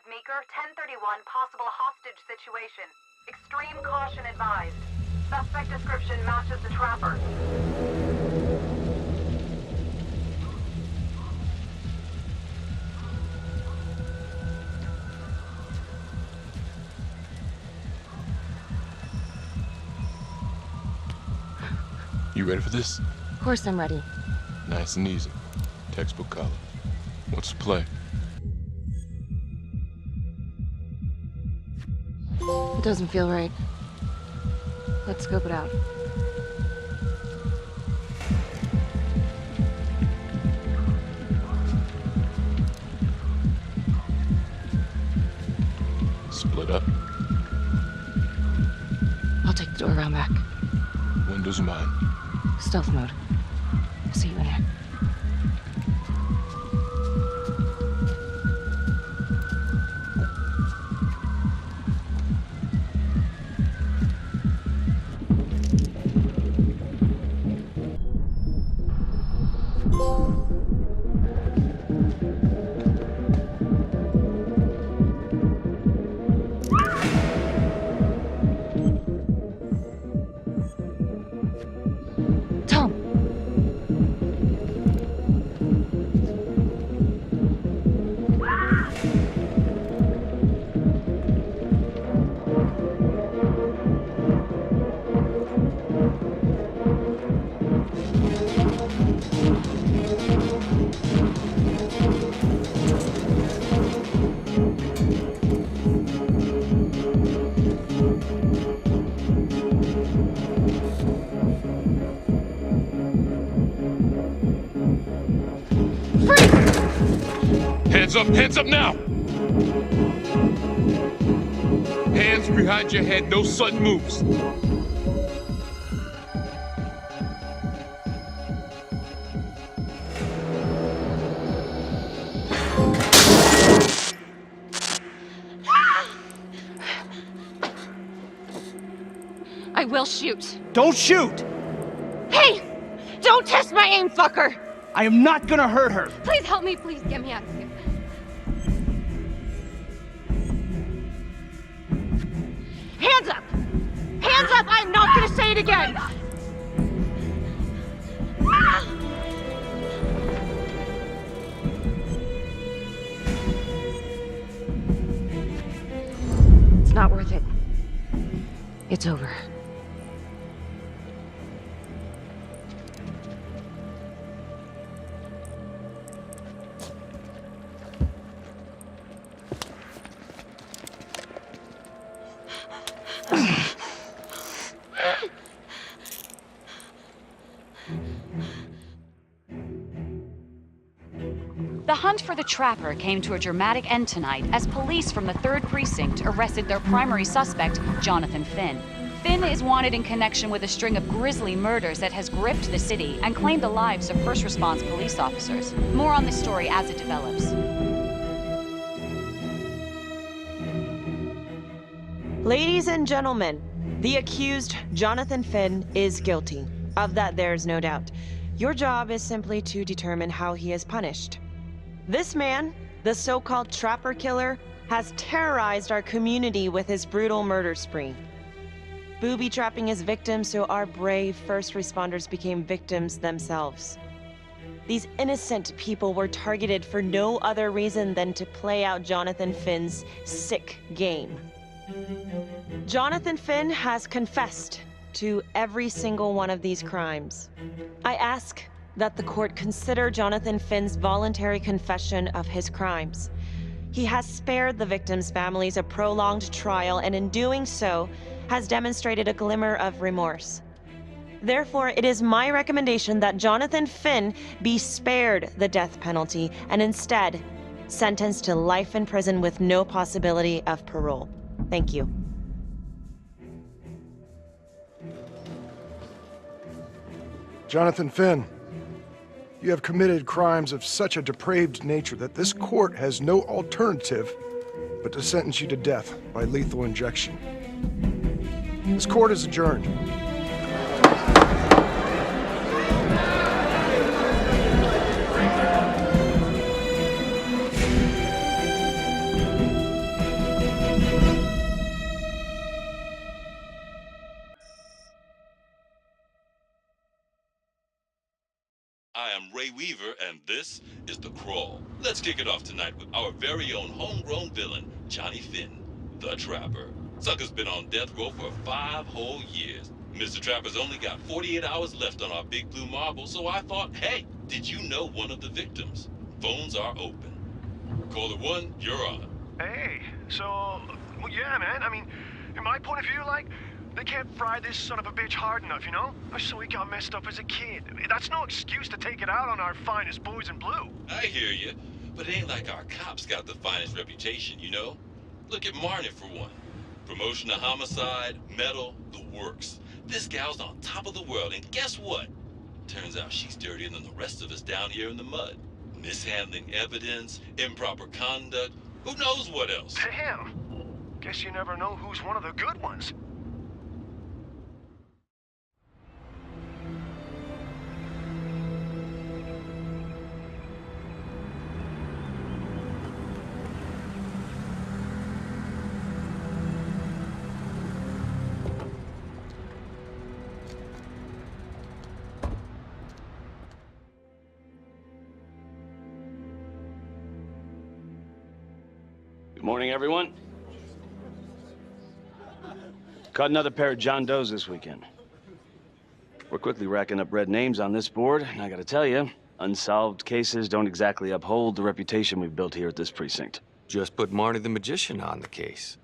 Meeker, 1031, possible hostage situation. Extreme caution advised. Suspect description matches the trapper. You ready for this? Of course I'm ready. Nice and easy. Textbook color. What's the play? It doesn't feel right. Let's scope it out. Split up. I'll take the door around back. Windows are mine. Stealth mode. See you in there. Hands up now! Hands behind your head, no sudden moves. I will shoot. Don't shoot! Hey! Don't test my aim, fucker! I am not gonna hurt her! Please help me, please get me out of here. Hands up! Hands up! I'm not gonna say it again! It's not worth it. It's over. The hunt for the Trapper came to a dramatic end tonight as police from the 3rd Precinct arrested their primary suspect, Jonathan Finn. Finn is wanted in connection with a string of grisly murders that has gripped the city and claimed the lives of first response police officers. More on this story as it develops. Ladies and gentlemen, the accused, Jonathan Finn, is guilty. Of that, there's no doubt. Your job is simply to determine how he is punished. This man, the so-called Trapper Killer, has terrorized our community with his brutal murder spree. Booby-trapping his victims so our brave first responders became victims themselves. These innocent people were targeted for no other reason than to play out Jonathan Finn's sick game. Jonathan Finn has confessed to every single one of these crimes. I ask that the court consider Jonathan Finn's voluntary confession of his crimes. He has spared the victims' families a prolonged trial, and in doing so, has demonstrated a glimmer of remorse. Therefore, it is my recommendation that Jonathan Finn be spared the death penalty and instead sentenced to life in prison with no possibility of parole. Thank you. Jonathan Finn, you have committed crimes of such a depraved nature that this court has no alternative but to sentence you to death by lethal injection. This court is adjourned. I am Ray Weaver, and this is The Crawl. Let's kick it off tonight with our very own homegrown villain, Johnny Finn, the Trapper. Sucker's been on death row for 5 whole years. Mr. Trapper's only got 48 hours left on our big blue marble, so I thought, hey, did you know one of the victims? Phones are open. Caller 1, you're on. Hey, so, well, yeah, man, I mean, in my point of view, like, they can't fry this son of a bitch hard enough, you know? So he got messed up as a kid. That's no excuse to take it out on our finest boys in blue. I hear you, but it ain't like our cops got the finest reputation, you know? Look at Marnie for one. Promotion to homicide, medal, the works. This gal's on top of the world, and guess what? Turns out she's dirtier than the rest of us down here in the mud. Mishandling evidence, improper conduct, who knows what else? Damn. Guess you never know who's one of the good ones. Good morning, everyone. Caught another pair of John Does this weekend. We're quickly racking up red names on this board, and I gotta tell you, unsolved cases don't exactly uphold the reputation we've built here at this precinct. Just put Marnie the Magician on the case.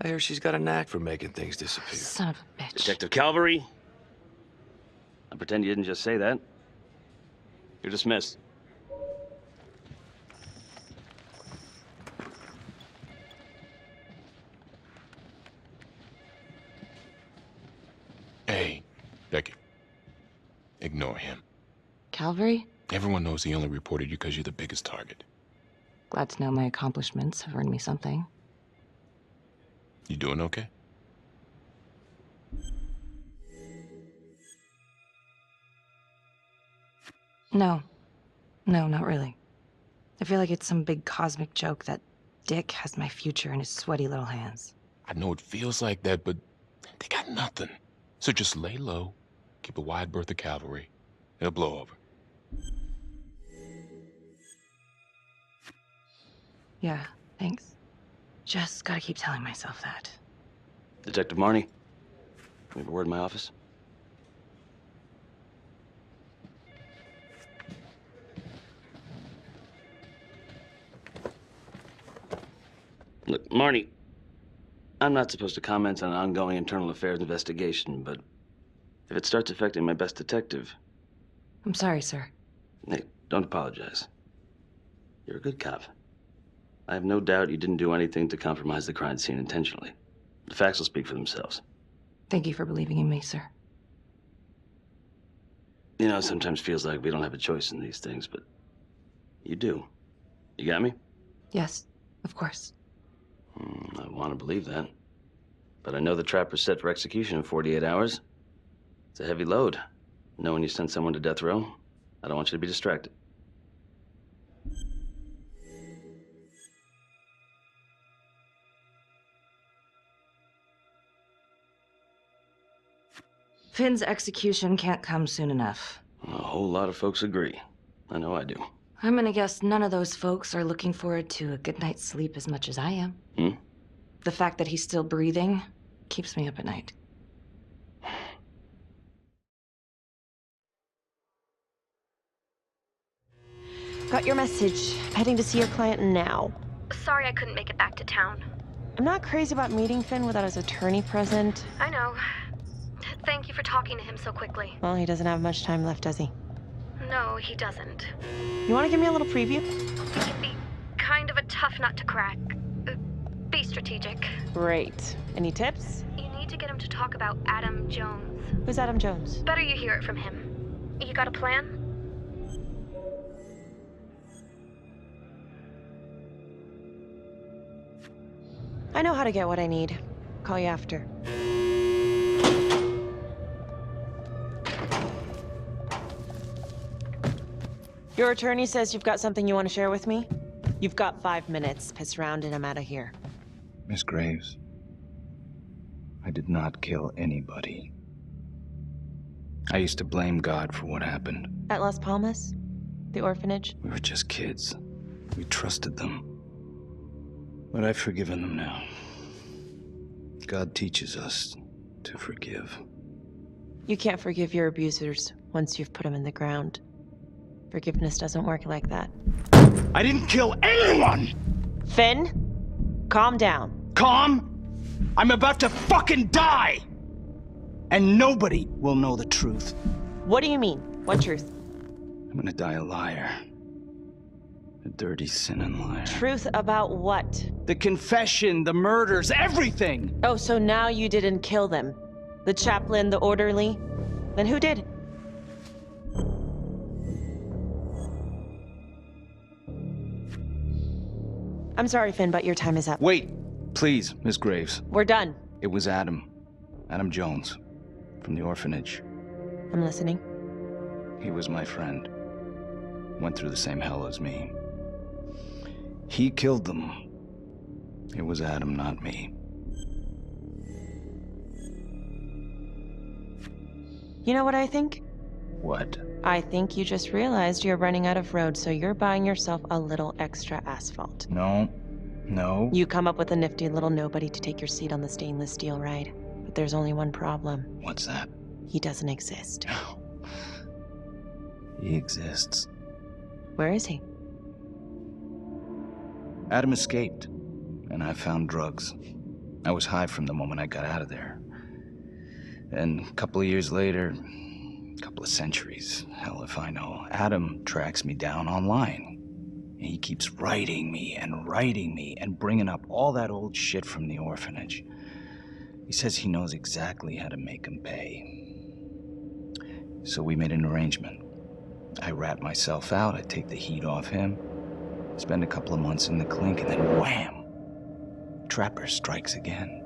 I hear she's got a knack for making things disappear. Son of a bitch. Detective Calvary, I pretend you didn't just say that. You're dismissed. Hey, Becky. Ignore him. Calvary? Everyone knows he only reported you because you're the biggest target. Glad to know my accomplishments have earned me something. You doing okay? No. No, not really. I feel like it's some big cosmic joke that Dick has my future in his sweaty little hands. I know it feels like that, but they got nothing. So just lay low, keep a wide berth of cavalry. It'll blow over. Yeah, thanks. Just gotta keep telling myself that. Detective Marnie, we have a word in my office. Look, Marnie, I'm not supposed to comment on an ongoing internal affairs investigation, but if it starts affecting my best detective... I'm sorry, sir. Hey, don't apologize. You're a good cop. I have no doubt you didn't do anything to compromise the crime scene intentionally. The facts will speak for themselves. Thank you for believing in me, sir. You know, it sometimes feels like we don't have a choice in these things, but you do. You got me? Yes, of course. I want to believe that. But I know the Trapper's set for execution in 48 hours. It's a heavy load. Knowing you sent someone to death row, I don't want you to be distracted. Finn's execution can't come soon enough. A whole lot of folks agree. I know I do. I'm gonna guess none of those folks are looking forward to a good night's sleep as much as I am. The fact that he's still breathing keeps me up at night. Got your message. Heading to see your client now. sorry I couldn't make it back to town. I'm not crazy about meeting Finn without his attorney present. I know. Thank you for talking to him so quickly. Well, he doesn't have much time left, does he? No, he doesn't. You want to give me a little preview? He can be kind of a tough nut to crack. Be strategic. Great. Any tips? You need to get him to talk about Adam Jones. Who's Adam Jones? Better you hear it from him. You got a plan? I know how to get what I need. Call you after. Your attorney says you've got something you want to share with me? You've got 5 minutes. Piss around and I'm out of here. Miss Graves, I did not kill anybody. I used to blame God for what happened. At Las Palmas? The orphanage? We were just kids. We trusted them. But I've forgiven them now. God teaches us to forgive. You can't forgive your abusers once you've put them in the ground. Forgiveness doesn't work like that. I didn't kill anyone! Finn, calm down. Calm? I'm about to fucking die! And nobody will know the truth. What do you mean? What truth? I'm gonna die a liar. A dirty, sinning liar. Truth about what? The confession, the murders, everything! Oh, so now you didn't kill them? The chaplain, the orderly? Then who did? I'm sorry, Finn, but your time is up. Wait, please, Miss Graves. We're done. It was Adam. Adam Jones. From the orphanage. I'm listening. He was my friend. Went through the same hell as me. He killed them. It was Adam, not me. You know what I think? What? I think you just realized you're running out of road, so you're buying yourself a little extra asphalt. No. No. You come up with a nifty little nobody to take your seat on the stainless steel ride. But there's only one problem. What's that? He doesn't exist. He exists. Where is he? Adam escaped, and I found drugs. I was high from the moment I got out of there. And a couple of years later, a couple of centuries, hell if I know, Adam tracks me down online. And he keeps writing me and bringing up all that old shit from the orphanage. He says he knows exactly how to make him pay. So we made an arrangement. I rat myself out, I take the heat off him, spend a couple of months in the clink, and then wham! Trapper strikes again.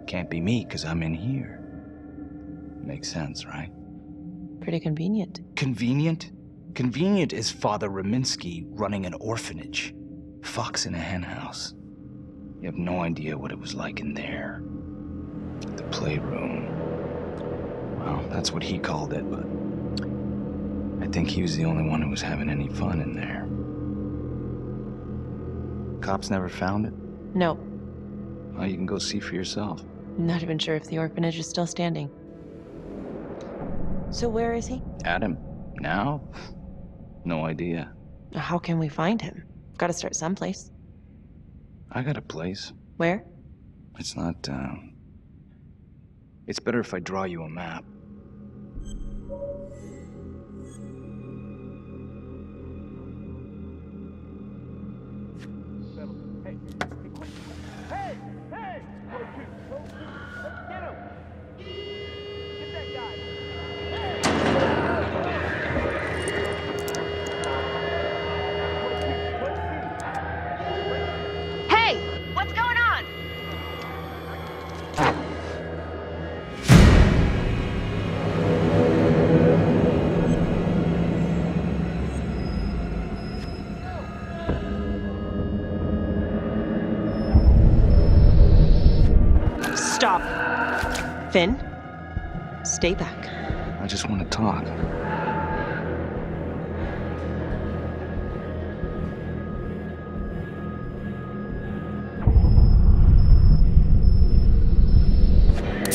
Can't be me, 'cause I'm in here. Makes sense, right? Pretty convenient. Convenient? Convenient is Father Raminsky running an orphanage. Fox in a henhouse. You have no idea what it was like in there. The playroom. Well, that's what he called it, but I think he was the only one who was having any fun in there. Cops never found it? No. Well, you can go see for yourself. Not even sure if the orphanage is still standing. So where is he? Adam? Now? No idea. How can we find him? Gotta start someplace. I got a place. Where? It's not, It's better if I draw you a map. Stop. Finn, stay back. I just want to talk.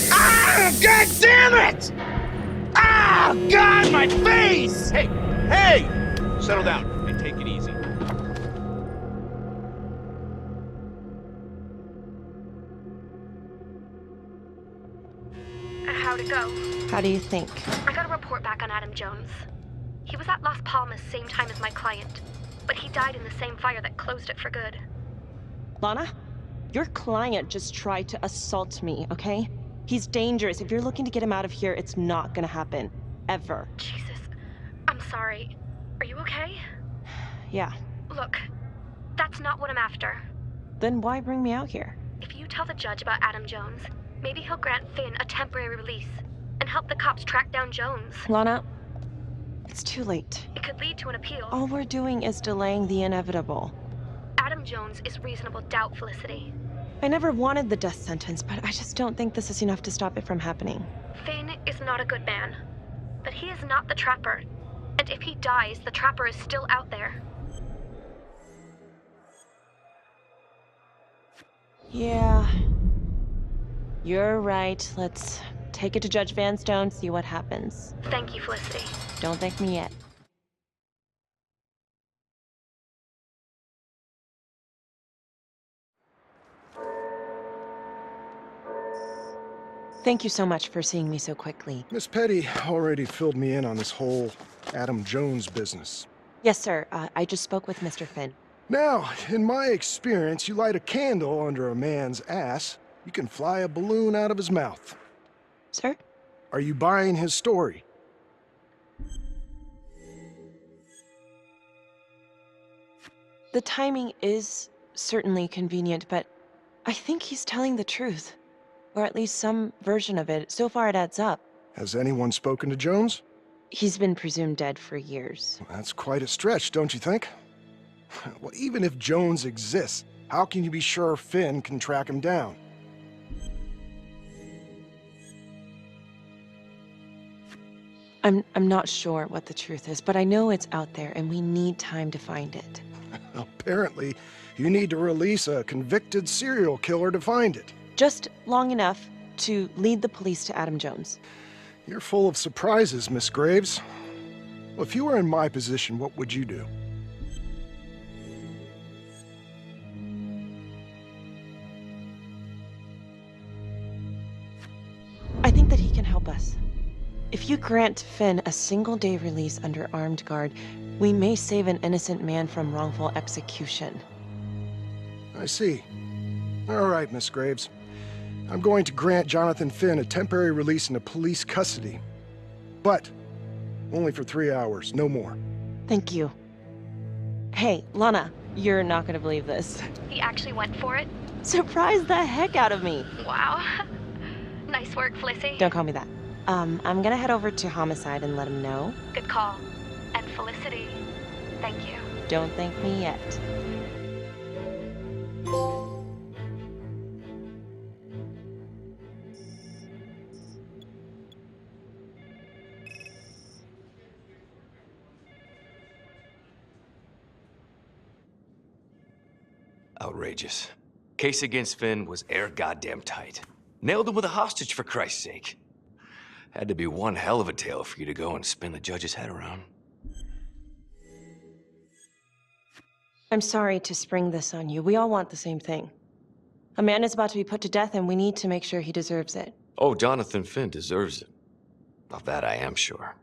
Ah! God damn it! Ah! God, my face! Hey! Hey! Settle down and take it easy. to go. How do you think? I got a report back on Adam Jones. He was at Las Palmas same time as my client, but he died in the same fire that closed it for good. Lana, your client just tried to assault me, okay? He's dangerous. If you're looking to get him out of here, it's not gonna happen. Ever. Jesus. I'm sorry. Are you okay? Yeah. Look, that's not what I'm after. Then why bring me out here? If you tell the judge about Adam Jones, maybe he'll grant Finn a temporary release and help the cops track down Jones. Lana, it's too late. It could lead to an appeal. All we're doing is delaying the inevitable. Adam Jones is reasonable doubt, Felicity. I never wanted the death sentence, but I just don't think this is enough to stop it from happening. Finn is not a good man, but he is not the Trapper. And if he dies, the Trapper is still out there. Yeah. You're right. Let's take it to Judge Vanstone, see what happens. Thank you, Felicity. Don't thank me yet. Thank you so much for seeing me so quickly. Miss Petty already filled me in on this whole Adam Jones business. Yes, sir. I just spoke with Mr. Finn. Now, in my experience, you light a candle under a man's ass, you can fly a balloon out of his mouth. Sir? Are you buying his story? The timing is certainly convenient, but I think he's telling the truth. Or at least some version of it. So far it adds up. Has anyone spoken to Jones? He's been presumed dead for years. That's quite a stretch, don't you think? Well, even if Jones exists, how can you be sure Finn can track him down? I'm not sure what the truth is, but I know it's out there and we need time to find it. Apparently, you need to release a convicted serial killer to find it. Just long enough to lead the police to Adam Jones. You're full of surprises, Miss Graves. Well, if you were in my position, what would you do? I think that he can help us. If you grant Finn a single-day release under armed guard, we may save an innocent man from wrongful execution. I see. All right, Miss Graves. I'm going to grant Jonathan Finn a temporary release into police custody. But only for 3 hours, no more. Thank you. Hey, Lana, you're not gonna believe this. He actually went for it? Surprised the heck out of me. Wow. Nice work, Felicity. Don't call me that. I'm gonna head over to Homicide and let him know. Good call. And Felicity, thank you. Don't thank me yet. Outrageous. Case against Finn was air goddamn tight. Nailed him with a hostage, for Christ's sake. Had to be one hell of a tale for you to go and spin the judge's head around. I'm sorry to spring this on you. We all want the same thing. A man is about to be put to death, and we need to make sure he deserves it. Oh, Jonathan Finn deserves it. Of that I am sure.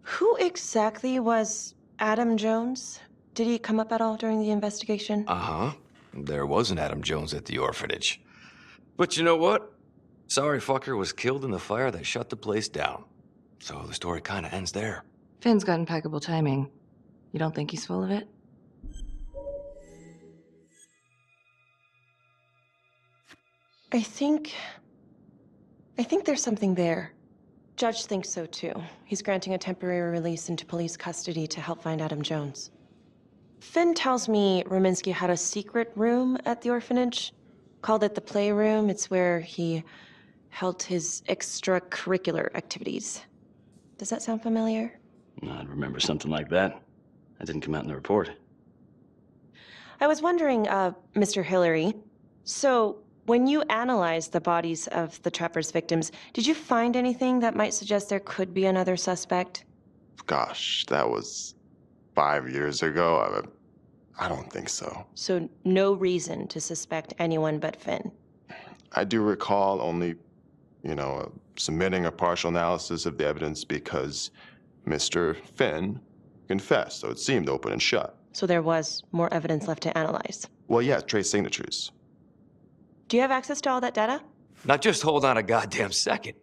Who exactly was Adam Jones? Did he come up at all during the investigation? Uh-huh. There was an Adam Jones at the orphanage. But you know what? Sorry fucker was killed in the fire that shut the place down. So the story kind of ends there. Finn's got impeccable timing. You don't think he's full of it? I think there's something there. Judge thinks so too. He's granting a temporary release into police custody to help find Adam Jones. Finn tells me Rominsky had a secret room at the orphanage. Called it the Playroom. It's where he held his extracurricular activities. Does that sound familiar? I'd remember something like that. That didn't come out in the report. I was wondering, Mr. Hillary, so when you analyzed the bodies of the Trapper's victims, did you find anything that might suggest there could be another suspect? Gosh, that was 5 years ago. I don't think so. So no reason to suspect anyone but Finn? I do recall only submitting a partial analysis of the evidence because Mr. Finn confessed, so it seemed open and shut. So there was more evidence left to analyze. Well, yeah, trace signatures. Do you have access to all that data? Now just hold on a goddamn second.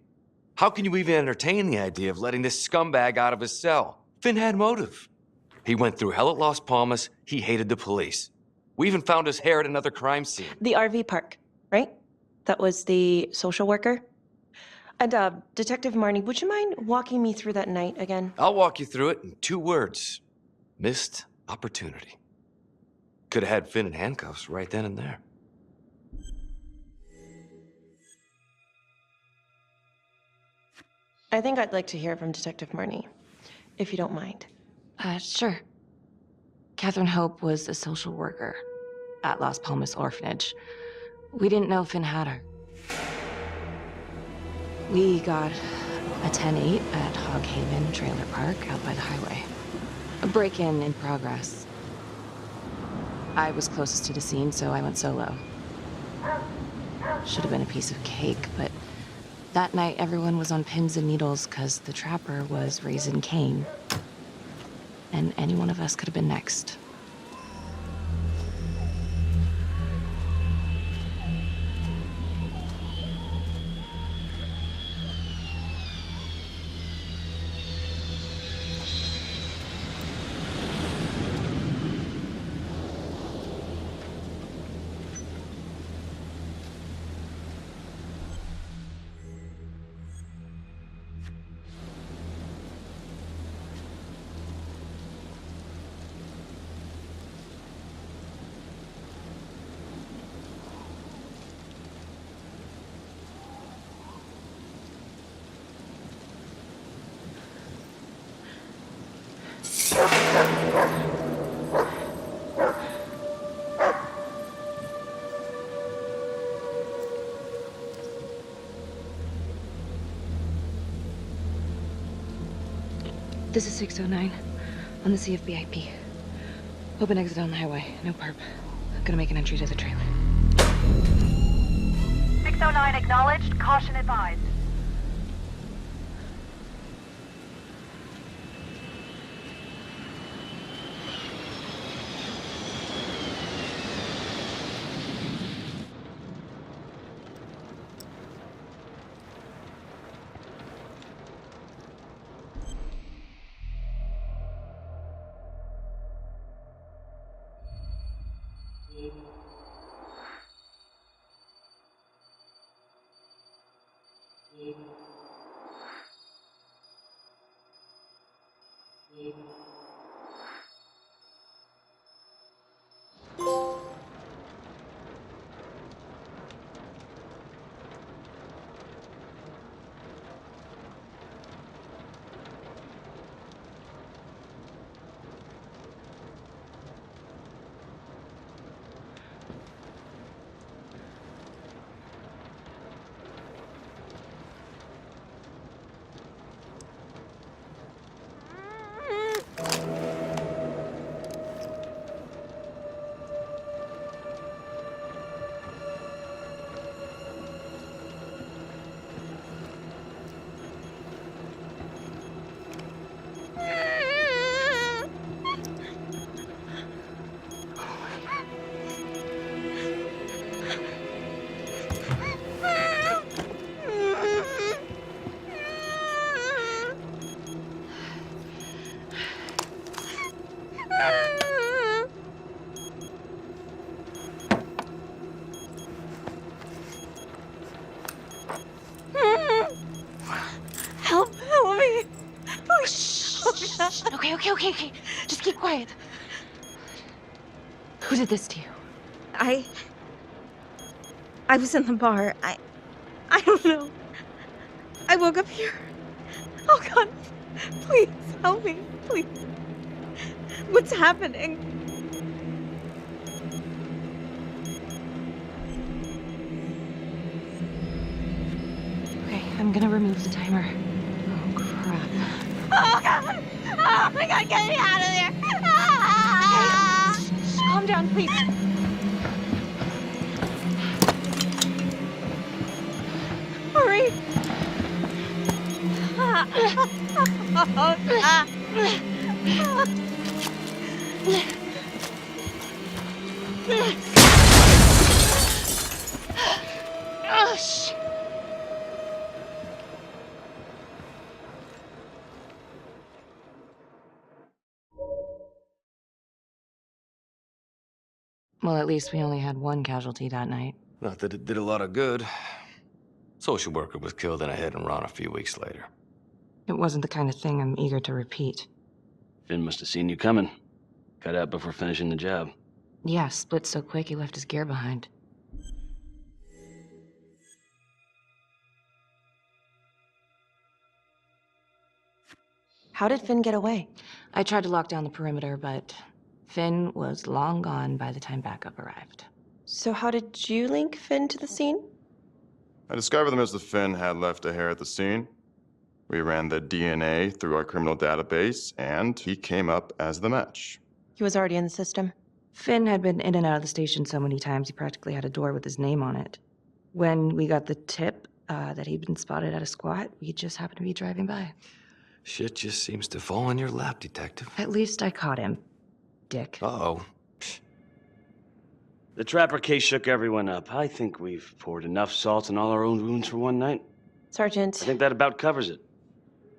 How can you even entertain the idea of letting this scumbag out of his cell? Finn had motive. He went through hell at Las Palmas. He hated the police. We even found his hair at another crime scene. The RV park, right? That was the social worker? And, Detective Marnie, would you mind walking me through that night again? I'll walk you through it in 2 words. Missed opportunity. Could have had Finn in handcuffs right then and there. I think I'd like to hear from Detective Marnie, if you don't mind. Sure. Catherine Hope was a social worker at Las Palmas Orphanage. We didn't know Finn had her. We got a 10-8 at Hog Haven Trailer Park out by the highway. A break-in in progress. I was closest to the scene, so I went solo. Should have been a piece of cake, but that night everyone was on pins and needles because the trapper was raising Cain. And any one of us could have been next. This is 609 on the CFBIP. Open exit on the highway, no perp. I'm gonna make an entry to the trailer. 609 acknowledged, caution advised. Help me. Oh, shh. Okay. Just keep quiet. Who did this to you? I was in the bar. I don't know. I woke up here. Oh God, please help me, please. What's happening? Okay, I'm gonna remove the timer. Oh, crap. Oh God! Oh my God, get me out of there! Shh, calm down, please. Hurry! Oh, shit. Well, at least we only had one casualty that night. Not that it did a lot of good. Social worker was killed in a hit and run a few weeks later. It wasn't the kind of thing I'm eager to repeat. Finn must have seen you coming. Got out before finishing the job. Yeah, split so quick he left his gear behind. How did Finn get away? I tried to lock down the perimeter, but Finn was long gone by the time backup arrived. So how did you link Finn to the scene? I discovered that Mr. Finn had left a hair at the scene. We ran the DNA through our criminal database, and he came up as the match. He was already in the system. Finn had been in and out of the station so many times he practically had a door with his name on it. When we got the tip that he'd been spotted at a squat, we just happened to be driving by. Shit just seems to fall in your lap, Detective. At least I caught him, dick. Uh-oh. The Trapper case shook everyone up. I think we've poured enough salt in all our own wounds for one night. Sergeant. I think that about covers it.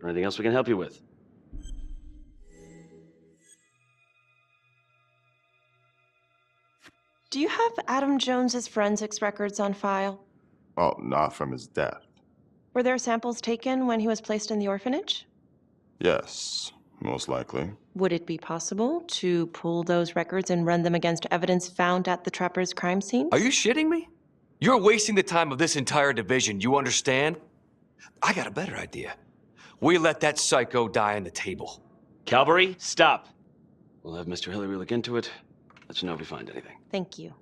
Or anything else we can help you with? Do you have Adam Jones's forensics records on file? Oh, not from his death. Were there samples taken when he was placed in the orphanage? Yes, most likely. Would it be possible to pull those records and run them against evidence found at the Trapper's crime scene? Are you shitting me? You're wasting the time of this entire division, you understand? I got a better idea. We let that psycho die on the table. Calvary, stop. We'll have Mr. Hillary look into it. Let you know if we find anything. Thank you.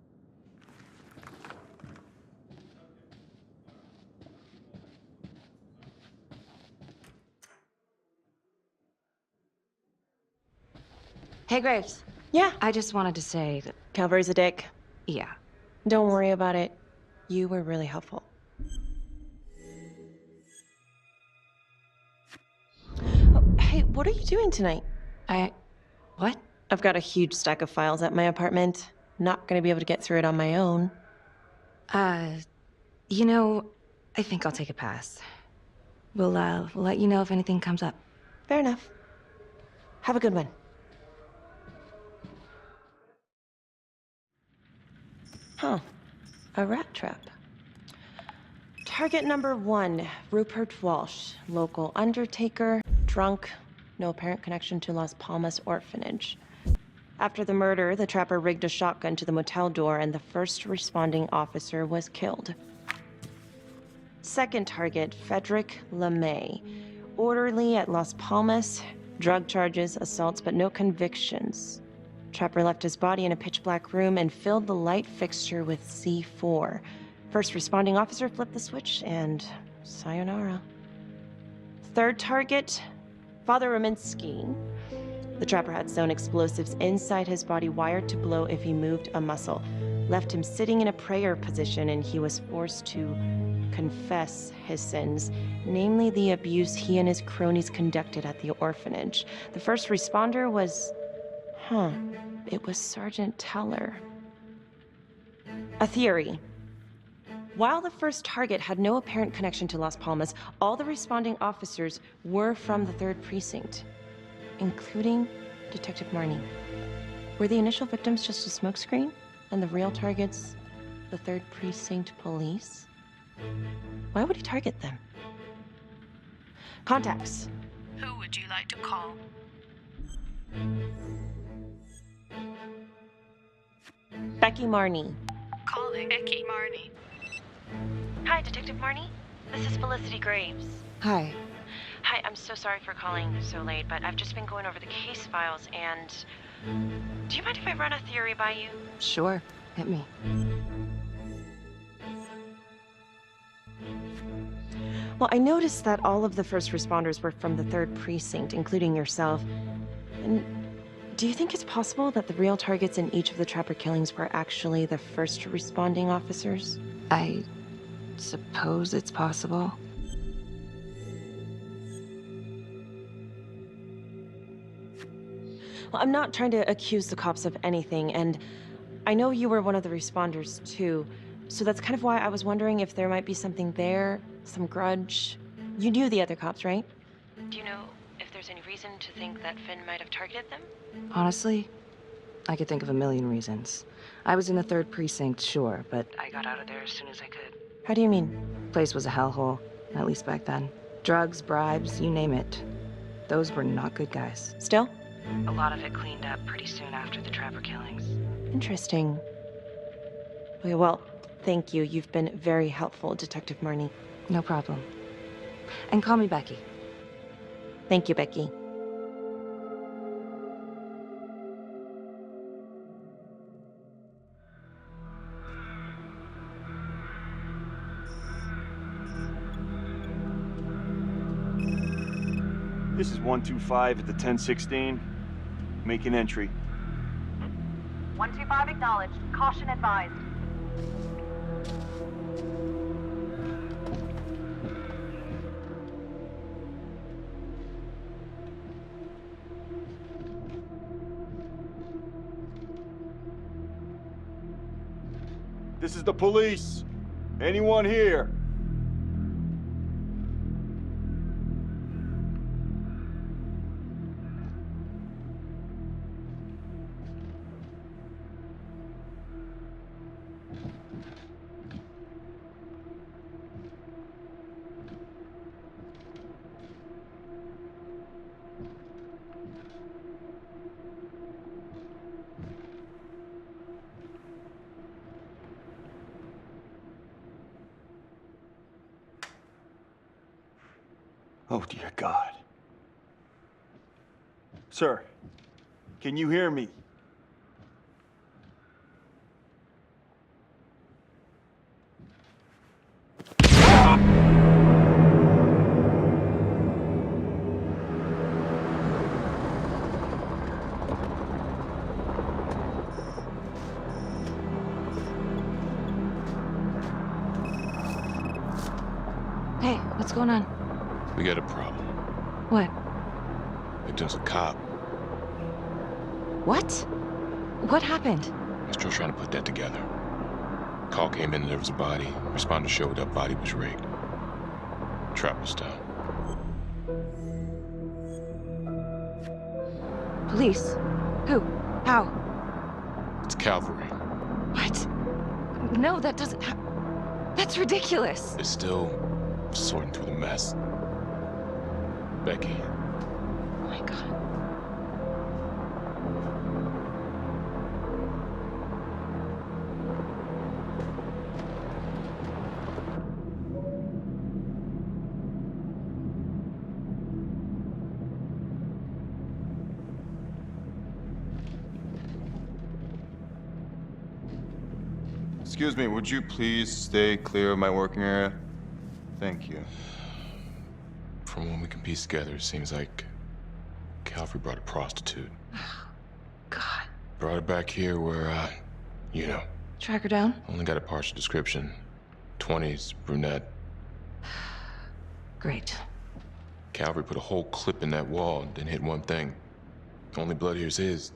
Hey, Graves. Yeah? I just wanted to say that... Calvary's a dick. Yeah. Don't worry about it. You were really helpful. Oh, hey, what are you doing tonight? What? I've got a huge stack of files at my apartment. Not gonna be able to get through it on my own. You know, I think I'll take a pass. We'll let you know if anything comes up. Fair enough. Have a good one. Huh. A rat trap. Target number 1, Rupert Walsh, local undertaker, drunk, no apparent connection to Las Palmas orphanage. After the murder, the Trapper rigged a shotgun to the motel door and the first responding officer was killed. Second target, Frederick LeMay, orderly at Las Palmas, drug charges, assaults, but no convictions. Trapper left his body in a pitch-black room and filled the light fixture with C4. First responding officer flipped the switch, and sayonara. Third target, Father Rominsky. The Trapper had sewn explosives inside his body, wired to blow if he moved a muscle. Left him sitting in a prayer position, and he was forced to confess his sins, namely the abuse he and his cronies conducted at the orphanage. The first responder was... it was Sergeant Teller. A theory. While the first target had no apparent connection to Las Palmas, all the responding officers were from the 3rd Precinct, including Detective Marnie. Were the initial victims just a smokescreen, and the real targets the 3rd Precinct police? Why would he target them? Contacts. Who would you like to call? Becky Marnie. Calling Becky Marnie. Hi, Detective Marnie. This is Felicity Graves. Hi. Hi, I'm so sorry for calling so late, but I've just been going over the case files and... Do you mind if I run a theory by you? Sure. Hit me. Well, I noticed that all of the first responders were from the 3rd Precinct, including yourself. And do you think it's possible that the real targets in each of the Trapper killings were actually the first responding officers? I suppose it's possible. Well, I'm not trying to accuse the cops of anything, and I know you were one of the responders too, so that's kind of why I was wondering if there might be something there, some grudge. You knew the other cops, right? Do you know if there's any reason to think that Finn might have targeted them? Honestly, I could think of a million reasons. I was in the 3rd precinct, sure, but I got out of there as soon as I could. How do you mean? Place was a hellhole, at least back then. Drugs, bribes, you name it. Those were not good guys. Still? A lot of it cleaned up pretty soon after the Trapper killings. Interesting. Okay, well, thank you. You've been very helpful, Detective Marnie. No problem. And call me Becky. Thank you, Becky. This is 125 at the 1016. Making entry. 125 acknowledged. Caution advised. This is the police. Anyone here? Oh, dear God. Sir, can you hear me? Hey, what's going on? We got a problem. What? Victim's a cop. What? What happened? I'm still trying to put that together. Call came in and there was a body. Responder showed up, body was rigged. Trapper style. Police? Who? How? It's cavalry. What? No, that doesn't that's ridiculous. They're still sorting through the mess. Becky. Oh my God. Excuse me, would you please stay clear of my working area? Thank you. From what we can piece together, it seems like Cavalry brought a prostitute. God. Brought her back here where, you know. Track her down? Only got a partial description. 20s, brunette. Great. Cavalry put a whole clip in that wall, then hit one thing. Only blood here's his.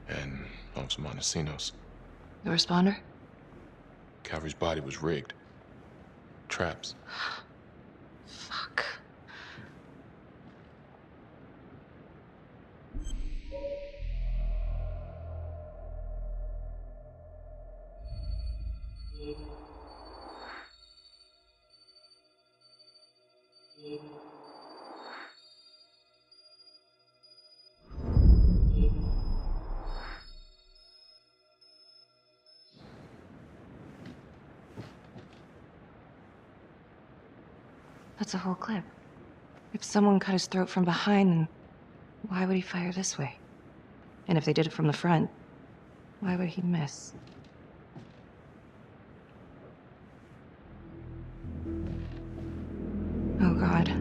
And Officer Montesinos. The responder? Cavalry's body was rigged. Traps. Fuck. That's a whole clip. If someone cut his throat from behind, then why would he fire this way? And if they did it from the front, why would he miss? Oh, God.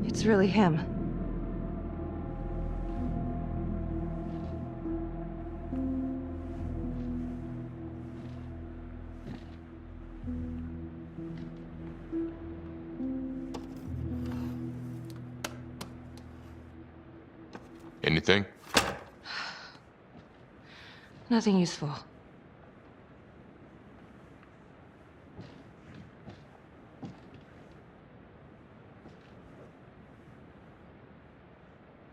It's really him. Anything? Nothing useful.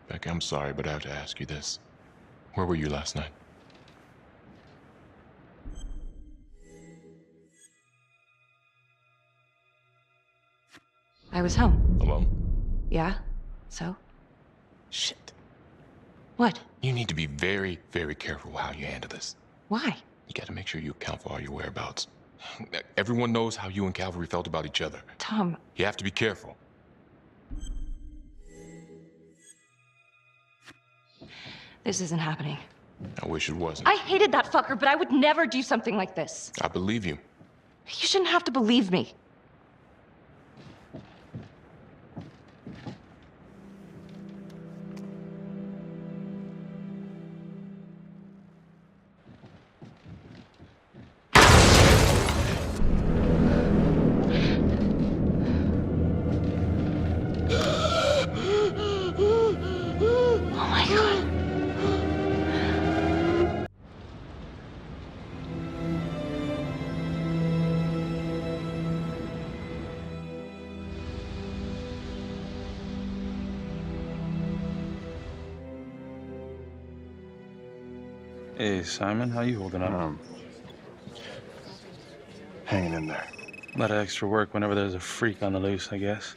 Becky, I'm sorry, but I have to ask you this. Where were you last night? I was home. Alone? Yeah? So? Shit. What? You need to be very, very careful how you handle this. Why? You gotta make sure you account for all your whereabouts. Everyone knows how you and Calvary felt about each other. Tom. You have to be careful. This isn't happening. I wish it wasn't. I hated that fucker, but I would never do something like this. I believe you. You shouldn't have to believe me. Oh my God. Hey, Simon, how you holding up? Hanging in there. A lot of extra work whenever there's a freak on the loose, I guess.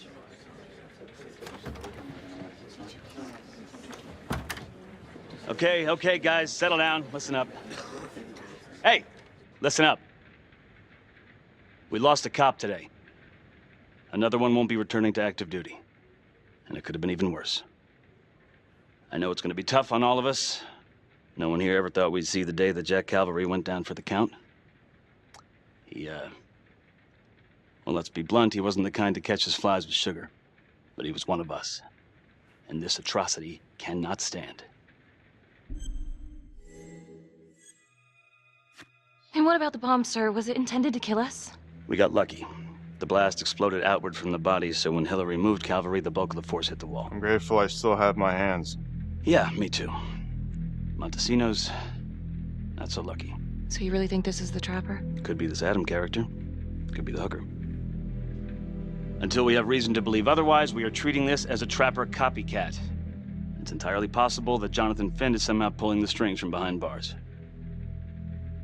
Okay, guys, settle down. Listen up. Hey, listen up. We lost a cop today. Another one won't be returning to active duty. And it could have been even worse. I know it's going to be tough on all of us. No one here ever thought we'd see the day that Jack Calvary went down for the count. Well, let's be blunt, he wasn't the kind to catch his flies with sugar. But he was one of us. And this atrocity cannot stand. And what about the bomb, sir? Was it intended to kill us? We got lucky. The blast exploded outward from the bodies, so when Hillary moved Calvary, the bulk of the force hit the wall. I'm grateful I still have my hands. Yeah, me too. Montesinos, not so lucky. So you really think this is the Trapper? Could be this Adam character. Could be the hooker. Until we have reason to believe otherwise, we are treating this as a Trapper copycat. It's entirely possible that Jonathan Finn is somehow pulling the strings from behind bars.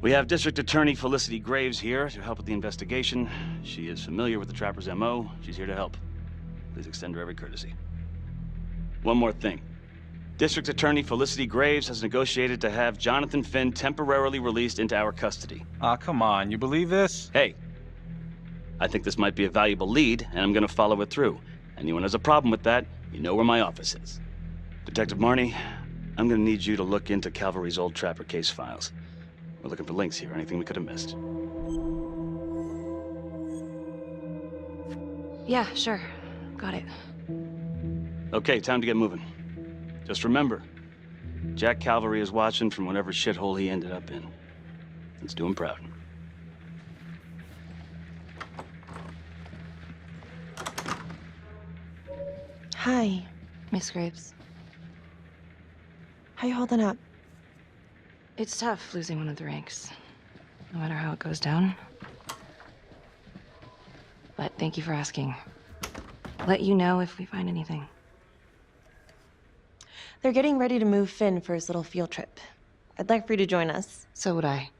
We have District Attorney Felicity Graves here to help with the investigation. She is familiar with the Trapper's MO. She's here to help. Please extend her every courtesy. One more thing. District Attorney Felicity Graves has negotiated to have Jonathan Finn temporarily released into our custody. Aw, come on. You believe this? Hey, I think this might be a valuable lead, and I'm gonna follow it through. Anyone has a problem with that, you know where my office is. Detective Marnie, I'm gonna need you to look into Calvary's old Trapper case files. We're looking for links here, anything we could have missed. Yeah, sure. Got it. Okay, time to get moving. Just remember, Jack Calvary is watching from whatever shithole he ended up in. Let's do him proud. Hi. Miss Graves. How you holding up? It's tough losing one of the ranks, no matter how it goes down. But thank you for asking. Let you know if we find anything. They're getting ready to move Finn for his little field trip. I'd like for you to join us. So would I.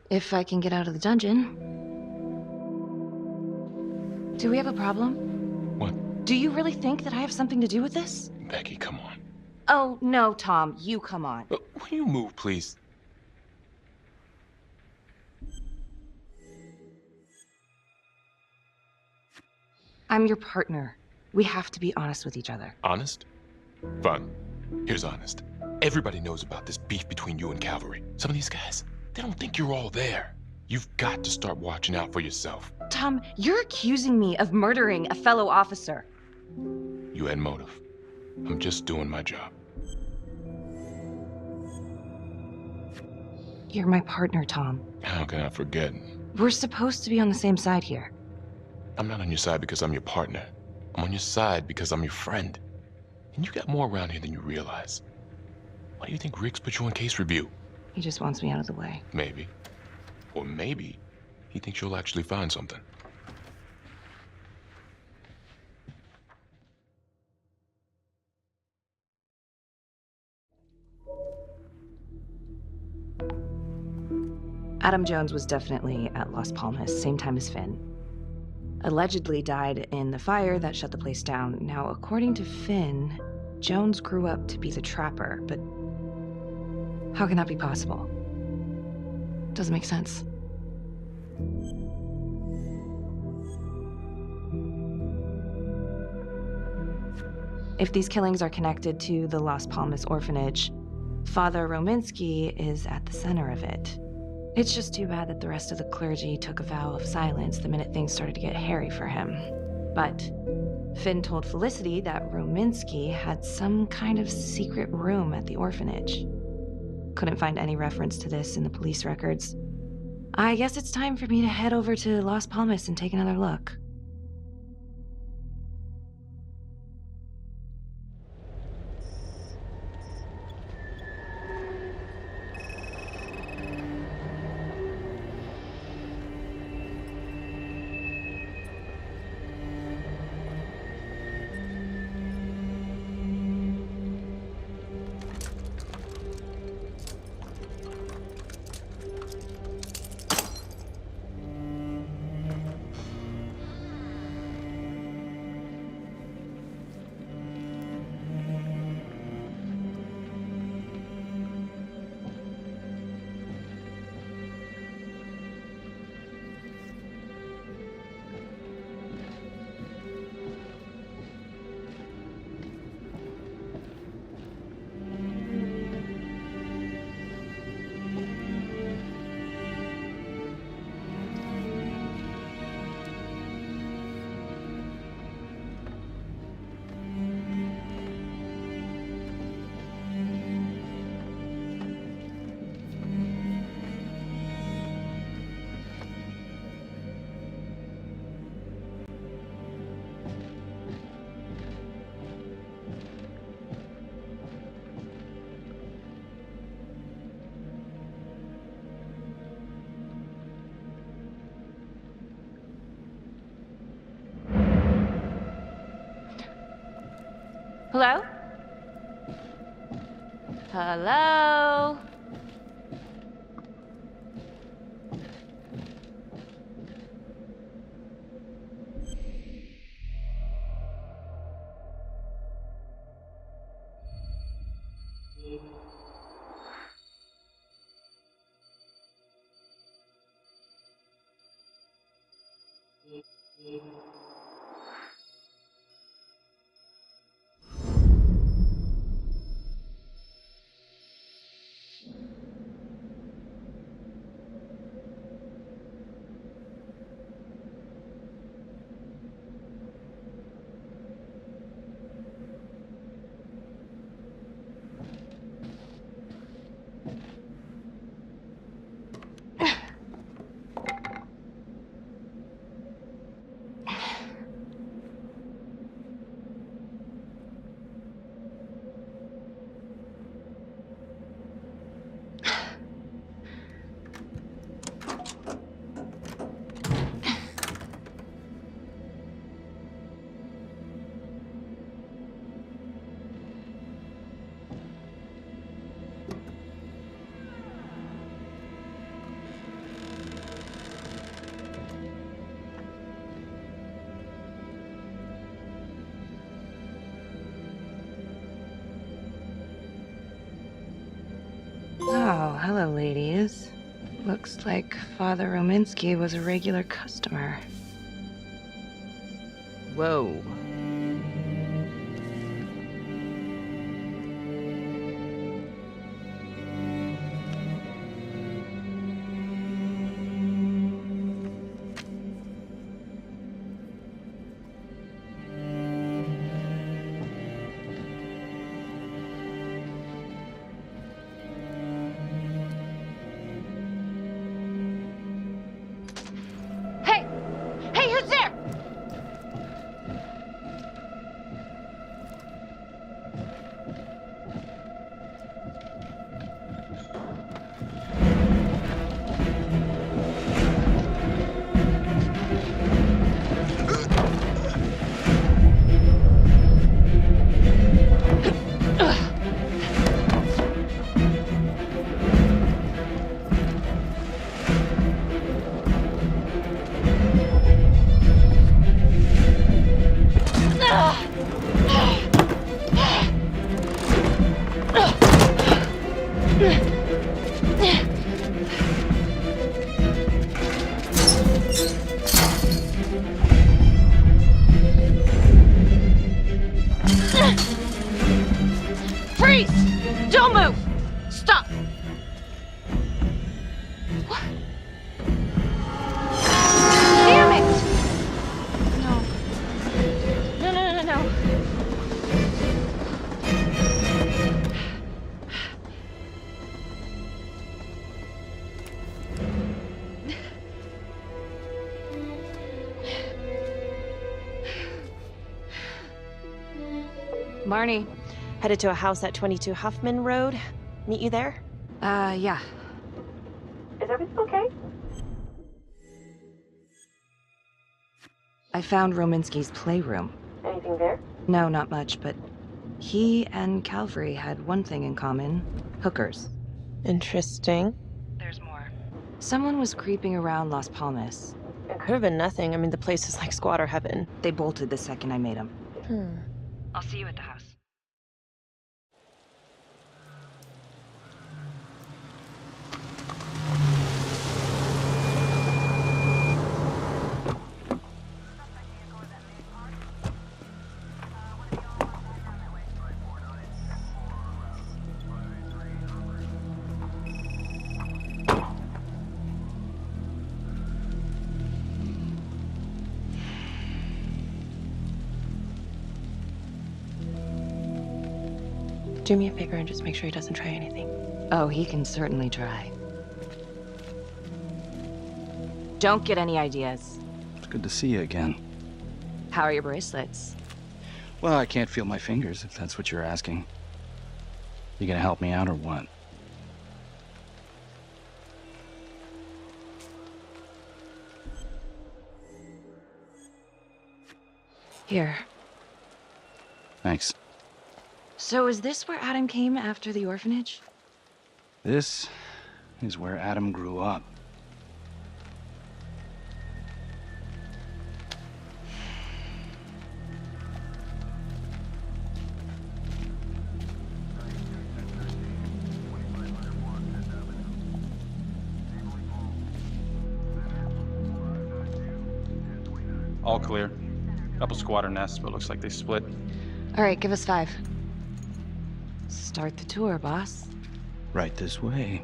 If I can get out of the dungeon. Do we have a problem? What? Do you really think that I have something to do with this? Becky, come on. Oh, no, Tom. You come on. Will you move, please? I'm your partner. We have to be honest with each other. Honest? Fine. Here's honest. Everybody knows about this beef between you and Calvary. Some of these guys, they don't think you're all there. You've got to start watching out for yourself. Tom, you're accusing me of murdering a fellow officer. You had motive. I'm just doing my job. You're my partner, Tom. How can I forget? We're supposed to be on the same side here. I'm not on your side because I'm your partner. I'm on your side because I'm your friend. And you got more around here than you realize. Why do you think Riggs put you on case review? He just wants me out of the way. Maybe. Or maybe he thinks you'll actually find something. Adam Jones was definitely at Las Palmas, same time as Finn. Allegedly died in the fire that shut the place down. Now, according to Finn, Jones grew up to be the Trapper, but how can that be possible? Doesn't make sense. If these killings are connected to the Las Palmas orphanage, Father Rominsky is at the center of it. It's just too bad that the rest of the clergy took a vow of silence the minute things started to get hairy for him. But Finn told Felicity that Rominsky had some kind of secret room at the orphanage. Couldn't find any reference to this in the police records. I guess it's time for me to head over to Las Palmas and take another look. Hello? Hello? Oh, hello, ladies. Looks like Father Rominsky was a regular customer. Whoa. Freeze! Don't move! Stop! What? Damn it! No. No. Marnie. Headed to a house at 22 Huffman Road. Meet you there? Yeah. Is everything okay? I found Rominsky's playroom. Anything there? No, not much, but he and Calvary had one thing in common. Hookers. Interesting. There's more. Someone was creeping around Las Palmas. It could have been nothing. I mean, the place is like squatter heaven. They bolted the second I made them. Hmm. I'll see you at the house. Do me a favor and just make sure he doesn't try anything. Oh, he can certainly try. Don't get any ideas. It's good to see you again. How are your bracelets? Well, I can't feel my fingers, if that's what you're asking. You gonna help me out or what? Here. Thanks. So is this where Adam came after the orphanage? This is where Adam grew up. All clear. Couple squatter nests, but looks like they split. All right, give us 5. Start the tour, boss. Right this way.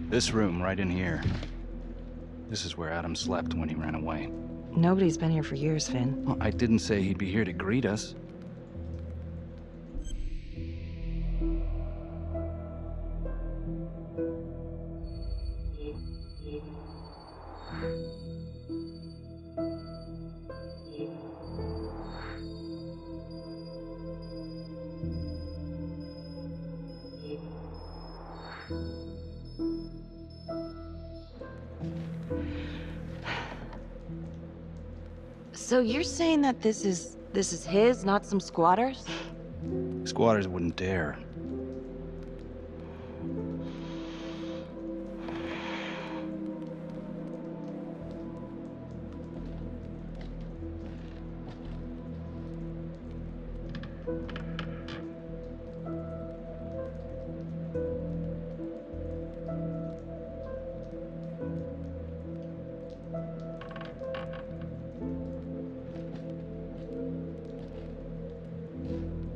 This room right in here. This is where Adam slept when he ran away. Nobody's been here for years, Finn. Well, I didn't say he'd be here to greet us. So you're saying that this is his, not some squatters? Squatters wouldn't dare.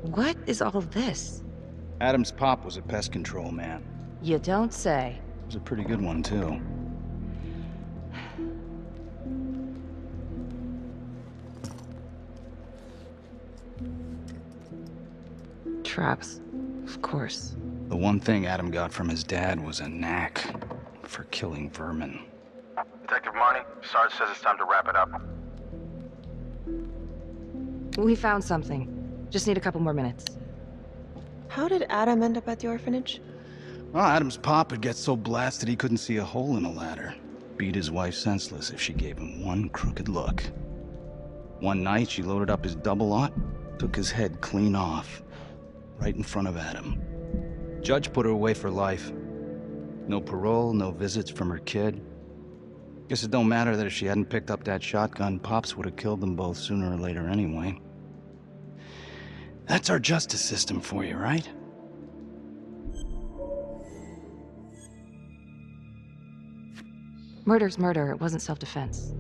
What is all this? Adam's pop was a pest control man. You don't say. He was a pretty good one, too. Traps, of course. The one thing Adam got from his dad was a knack for killing vermin. Detective Marnie, Sarge says it's time to wrap it up. We found something. Just need a couple more minutes. How did Adam end up at the orphanage? Well, Adam's pop would get so blasted he couldn't see a hole in a ladder. Beat his wife senseless if she gave him one crooked look. One night, she loaded up his double-aught, took his head clean off, right in front of Adam. Judge put her away for life. No parole, no visits from her kid. Guess it don't matter that if she hadn't picked up that shotgun, Pops would have killed them both sooner or later anyway. That's our justice system for you, right? Murder's murder. It wasn't self-defense.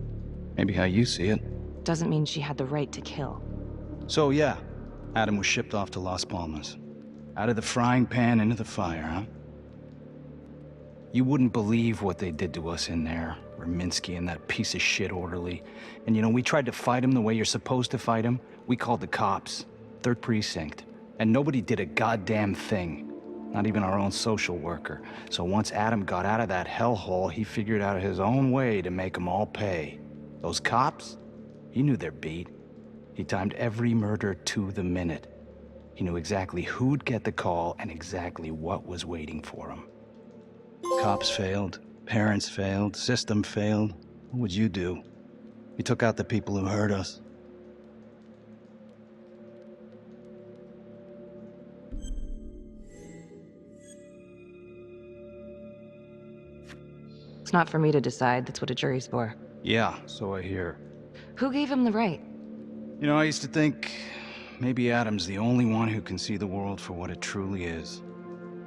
Maybe how you see it. Doesn't mean she had the right to kill. So yeah, Adam was shipped off to Las Palmas. Out of the frying pan into the fire, huh? You wouldn't believe what they did to us in there. Rominsky and that piece of shit orderly. And you know, we tried to fight him the way you're supposed to fight him. We called the cops. 3rd Precinct. And nobody did a goddamn thing. Not even our own social worker. So once Adam got out of that hellhole, he figured out his own way to make them all pay. Those cops? He knew their beat. He timed every murder to the minute. He knew exactly who'd get the call and exactly what was waiting for him. Cops failed, parents failed, system failed. What would you do? He took out the people who hurt us. It's not for me to decide. That's what a jury's for. Yeah, so I hear. Who gave him the right? You know, I used to think maybe Adam's the only one who can see the world for what it truly is.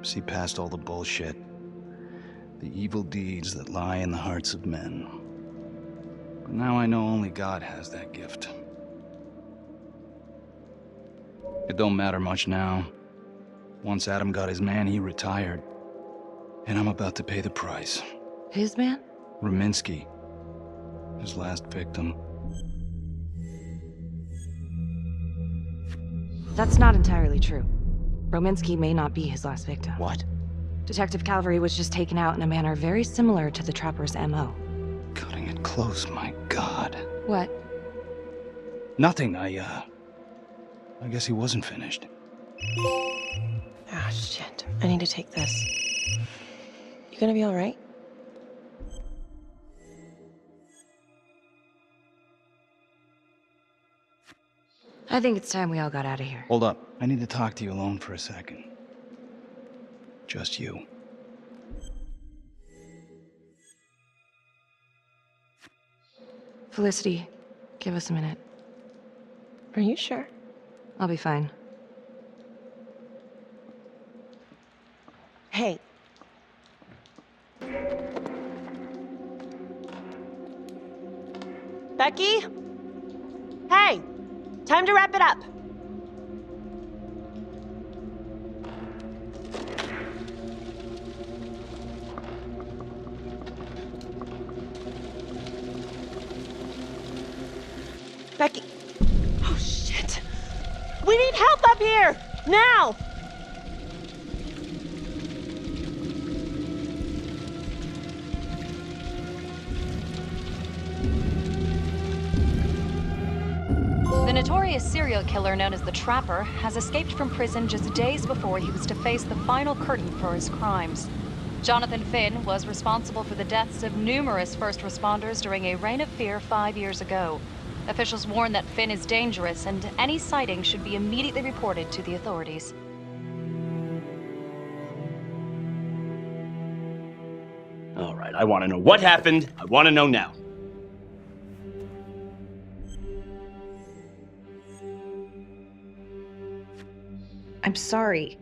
See past all the bullshit. The evil deeds that lie in the hearts of men. But now I know only God has that gift. It don't matter much now. Once Adam got his man, he retired. And I'm about to pay the price. His man? Rominsky. His last victim. That's not entirely true. Rominsky may not be his last victim. What? Detective Calvary was just taken out in a manner very similar to the Trapper's MO. Cutting it close, my God. What? Nothing, I guess he wasn't finished. Ah, shit. I need to take this. You gonna be alright? I think it's time we all got out of here. Hold up. I need to talk to you alone for a second. Just you. Felicity, give us a minute. Are you sure? I'll be fine. Hey. Becky? Hey! Time to wrap it up. Becky. Oh, shit. We need help up here! Now! The notorious serial killer known as the Trapper has escaped from prison just days before he was to face the final curtain for his crimes. Jonathan Finn was responsible for the deaths of numerous first responders during a reign of fear 5 years ago. Officials warn that Finn is dangerous and any sighting should be immediately reported to the authorities. All right, I want to know what happened. I want to know now. I'm sorry.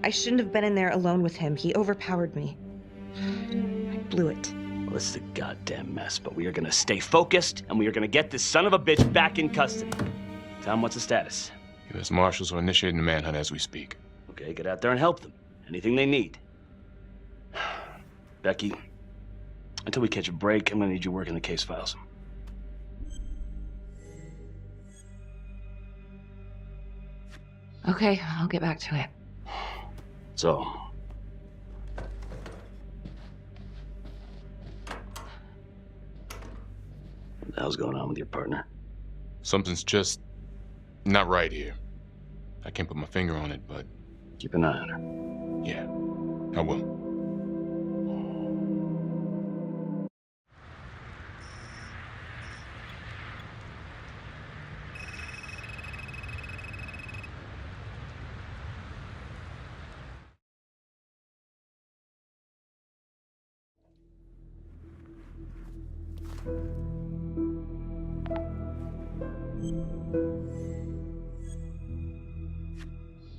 I shouldn't have been in there alone with him. He overpowered me. I blew it. Well, this is a goddamn mess, but we are gonna stay focused, and we are gonna get this son of a bitch back in custody. Tom, what's the status? U.S. Marshals are initiating the manhunt as we speak. Okay, get out there and help them. Anything they need. Becky, until we catch a break, I'm gonna need you working the case files. Okay, I'll get back to it. So, what the hell's going on with your partner? Something's just not right here. I can't put my finger on it, but... Keep an eye on her. Yeah, I will.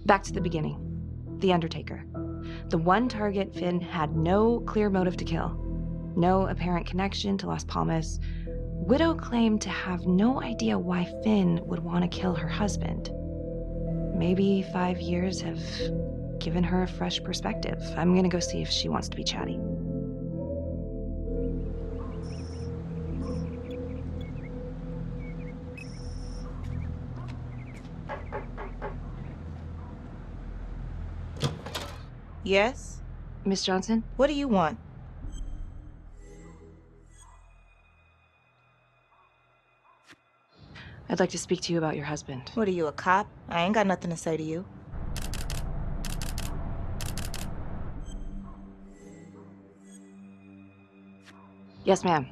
Back to the beginning. The Undertaker. The one target Finn had no clear motive to kill. No apparent connection to Las Palmas. Widow claimed to have no idea why Finn would want to kill her husband. Maybe 5 years have given her a fresh perspective. I'm gonna go see if she wants to be chatty. Yes? Miss Johnson? What do you want? I'd like to speak to you about your husband. What are you, a cop? I ain't got nothing to say to you. Yes, ma'am.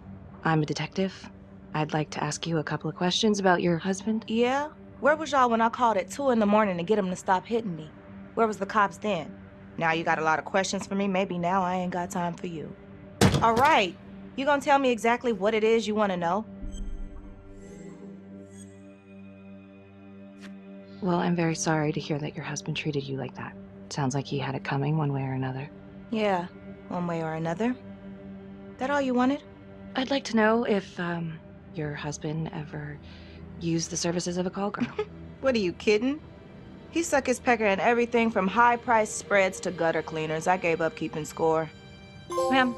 I'm a detective. I'd like to ask you a couple of questions about your husband. Yeah? Where was y'all when I called at 2 in the morning to get him to stop hitting me? Where was the cops then? Now you got a lot of questions for me. Maybe now I ain't got time for you. All right. You gonna tell me exactly what it is you want to know? Well, I'm very sorry to hear that your husband treated you like that. Sounds like he had it coming one way or another. Yeah, one way or another. That all you wanted? I'd like to know if, your husband ever used the services of a call girl. What, are you kidding? He suck his pecker in everything from high-priced spreads to gutter cleaners. I gave up keeping score. Ma'am,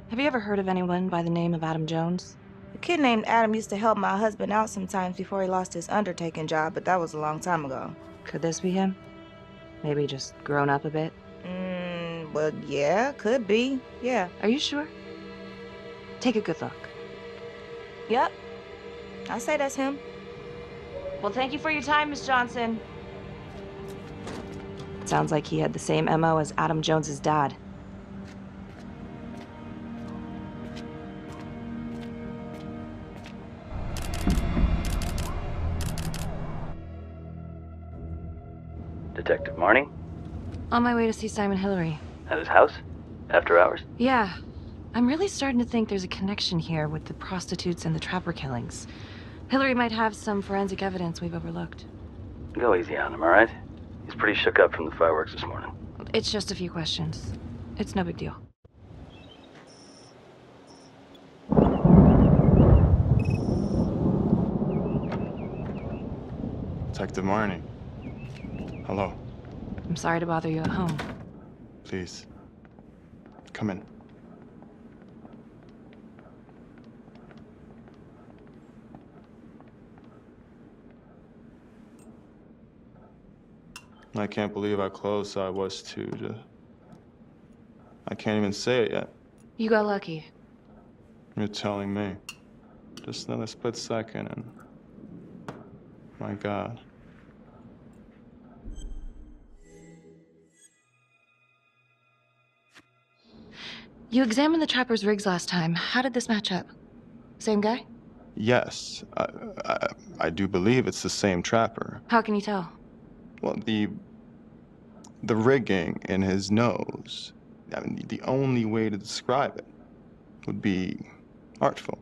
have you ever heard of anyone by the name of Adam Jones? A kid named Adam used to help my husband out sometimes before he lost his undertaking job, but that was a long time ago. Could this be him? Maybe just grown up a bit? Well, yeah, could be. Yeah. Are you sure? Take a good look. Yep. I'll say that's him. Well, thank you for your time, Miss Johnson. Sounds like he had the same MO as Adam Jones's dad. Detective Marnie? On my way to see Simon Hillary. At his house? After hours? Yeah. I'm really starting to think there's a connection here with the prostitutes and the Trapper killings. Hillary might have some forensic evidence we've overlooked. Go easy on him, all right? He's pretty shook up from the fireworks this morning. It's just a few questions. It's no big deal. Detective Marnie. Hello. I'm sorry to bother you at home. Please. Come in. I can't believe how close I was to I can't even say it yet. You got lucky. You're telling me. Just another split second and... My God. You examined the Trapper's rigs last time. How did this match up? Same guy? Yes. I do believe it's the same Trapper. How can you tell? Well, the rigging in his nose, I mean, the only way to describe it would be artful.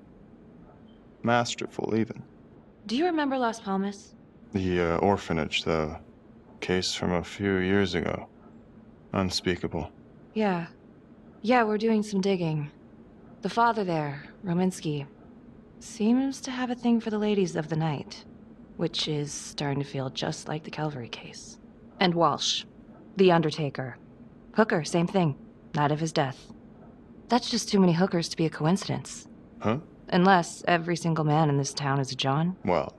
Masterful, even. Do you remember Las Palmas? The orphanage, the case from a few years ago. Unspeakable. Yeah. Yeah, we're doing some digging. The father there, Rominsky, seems to have a thing for the ladies of the night, which is starting to feel just like the Calvary case. And Walsh, the Undertaker. Hooker, same thing. Night of his death. That's just too many hookers to be a coincidence. Huh? Unless every single man in this town is a John. Well...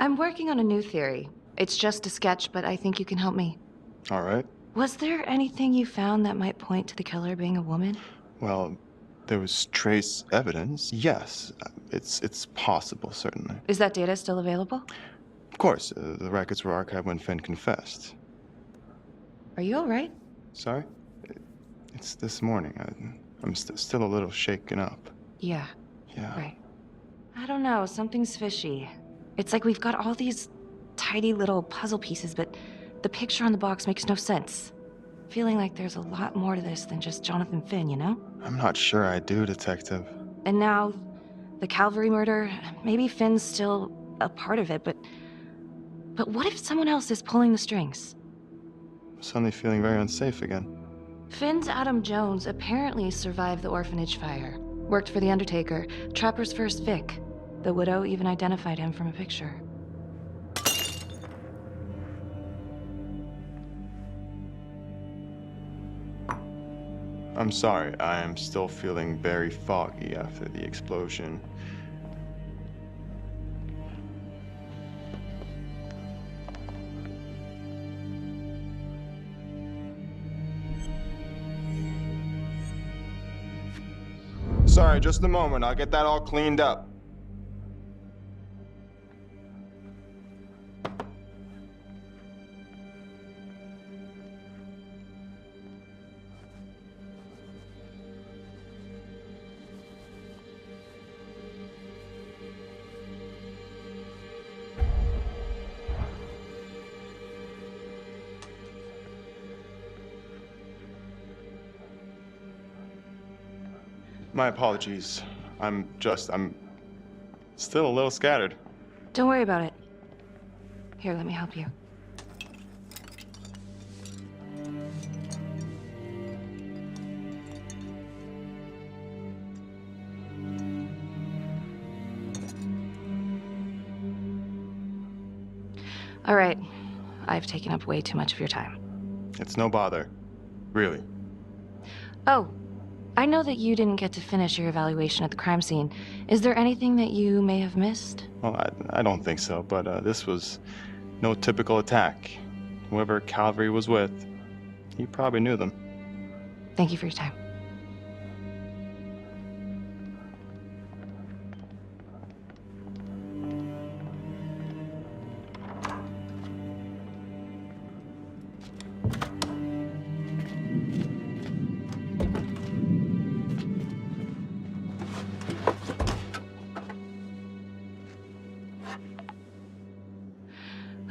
I'm working on a new theory. It's just a sketch, but I think you can help me. All right. Was there anything you found that might point to the killer being a woman? Well, there was trace evidence. Yes, it's possible, certainly. Is that data still available? Of course, the records were archived when Finn confessed. Are you all right? Sorry? It's this morning. I'm still a little shaken up. Yeah. Yeah. Right. I don't know, something's fishy. It's like we've got all these tidy little puzzle pieces, but the picture on the box makes no sense. Feeling like there's a lot more to this than just Jonathan Finn, you know? I'm not sure I do, Detective. And now, the Calvary murder, maybe Finn's still a part of it, but But what if someone else is pulling the strings? I'm suddenly feeling very unsafe again. Finn's Adam Jones apparently survived the orphanage fire. Worked for the Undertaker, Trapper's first Vic. The widow even identified him from a picture. I'm sorry, I am still feeling very foggy after the explosion. Sorry, just a moment. I'll get that all cleaned up. My apologies. I'm still a little scattered. Don't worry about it. Here, let me help you. All right. I've taken up way too much of your time. It's no bother. Really. Oh, I know that you didn't get to finish your evaluation at the crime scene. Is there anything that you may have missed? Well, I don't think so, but this was no typical attack. Whoever Calvary was with, he probably knew them. Thank you for your time.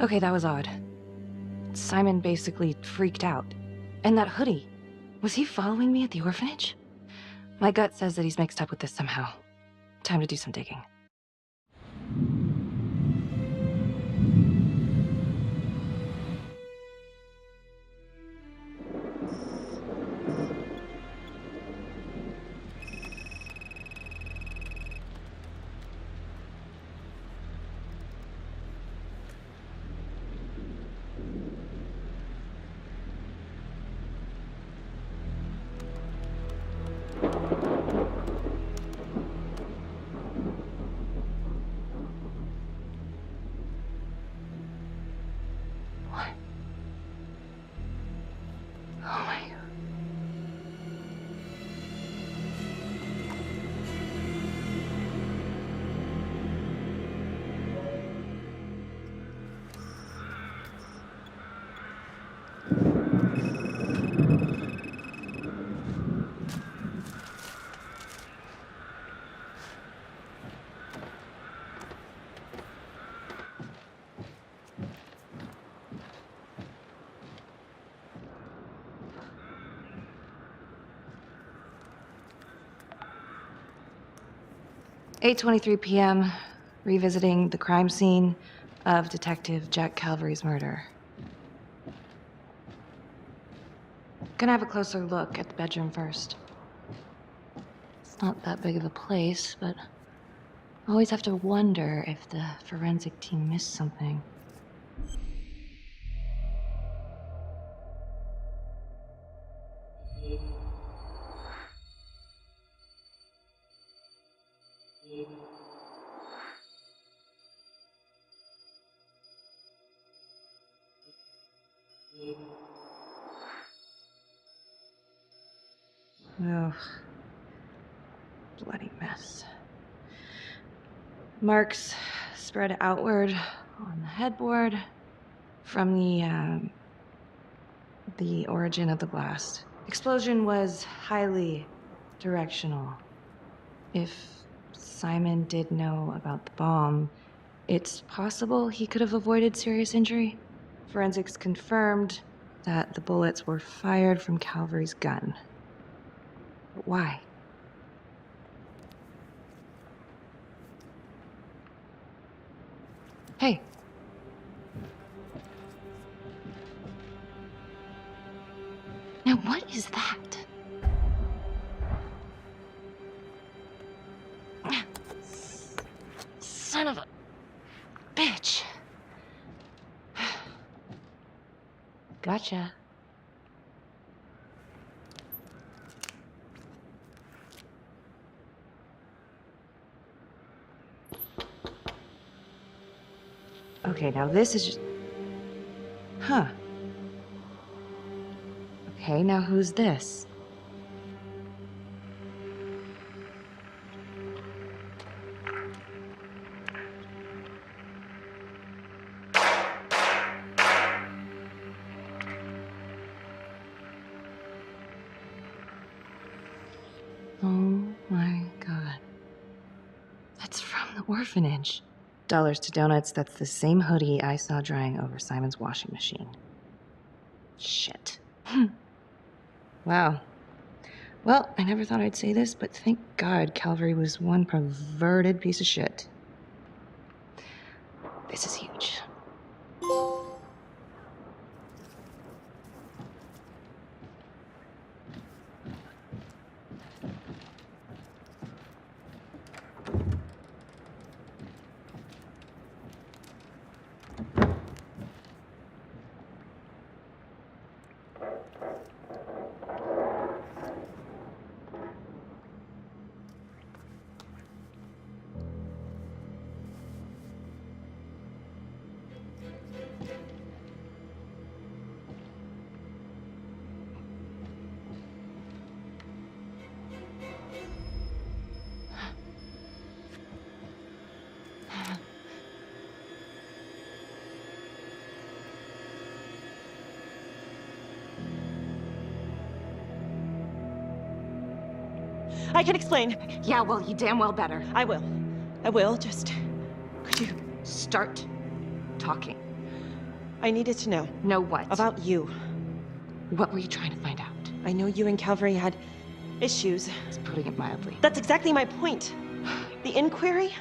Okay, that was odd. Simon basically freaked out. And that hoodie, was he following me at the orphanage? My gut says that he's mixed up with this somehow. Time to do some digging. Oh my God. 8:23 p.m., revisiting the crime scene of Detective Jack Calvary's murder. Gonna have a closer look at the bedroom first. It's not that big of a place, but I always have to wonder if the forensic team missed something. Ugh. Bloody mess. Marks spread outward on the headboard from the origin of the blast. Explosion was highly directional. If Simon did know about the bomb, it's possible he could have avoided serious injury. Forensics confirmed that the bullets were fired from Calvary's gun. But why? Hey. What is that? Son of a bitch. Gotcha. Okay, now this is just... Huh. Okay, now who's this? Oh my god. That's from the orphanage. Dollars to donuts, that's the same hoodie I saw drying over Simon's washing machine. Shit. Wow. Well, I never thought I'd say this, but thank God Calvary was one perverted piece of shit. This is huge. I can explain. Yeah, well, you damn well better. I will. I will, just... Could you... Start talking. I needed to know. Know what? About you. What were you trying to find out? I know you and Calvary had issues. It's putting it mildly. That's exactly my point. The inquiry?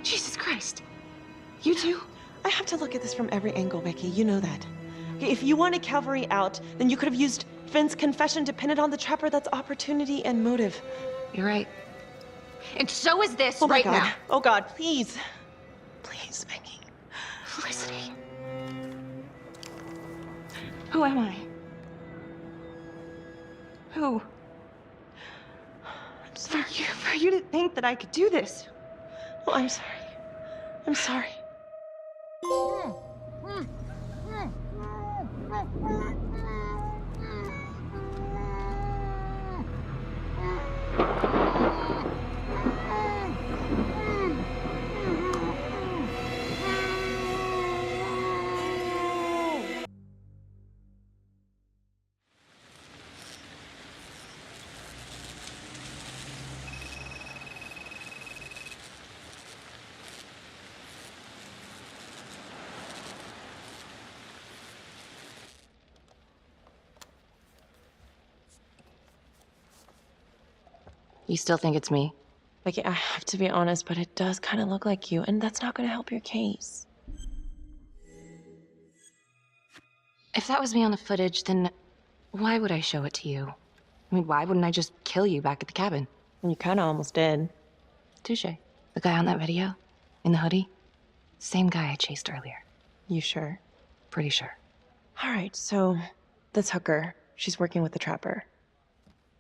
Jesus Christ. You too? I have to look at this from every angle, Becky. You know that. Okay, if you wanted Calvary out, then you could have used Finn's confession to pin it on the Trapper. That's opportunity and motive. You're right. And so is this Oh my right God. now. Oh God, please. Please, Becky. Felicity. Who am I? Who? I'm sorry. For you to think that I could do this. Oh, I'm sorry. I'm sorry. You still think it's me? Becky, I have to be honest, but it does kind of look like you, and that's not going to help your case. If that was me on the footage, then why would I show it to you? I mean, why wouldn't I just kill you back at the cabin? You kind of almost did. Touche. The guy on that video? In the hoodie? Same guy I chased earlier. You sure? Pretty sure. All right, so this hooker, she's working with the Trapper.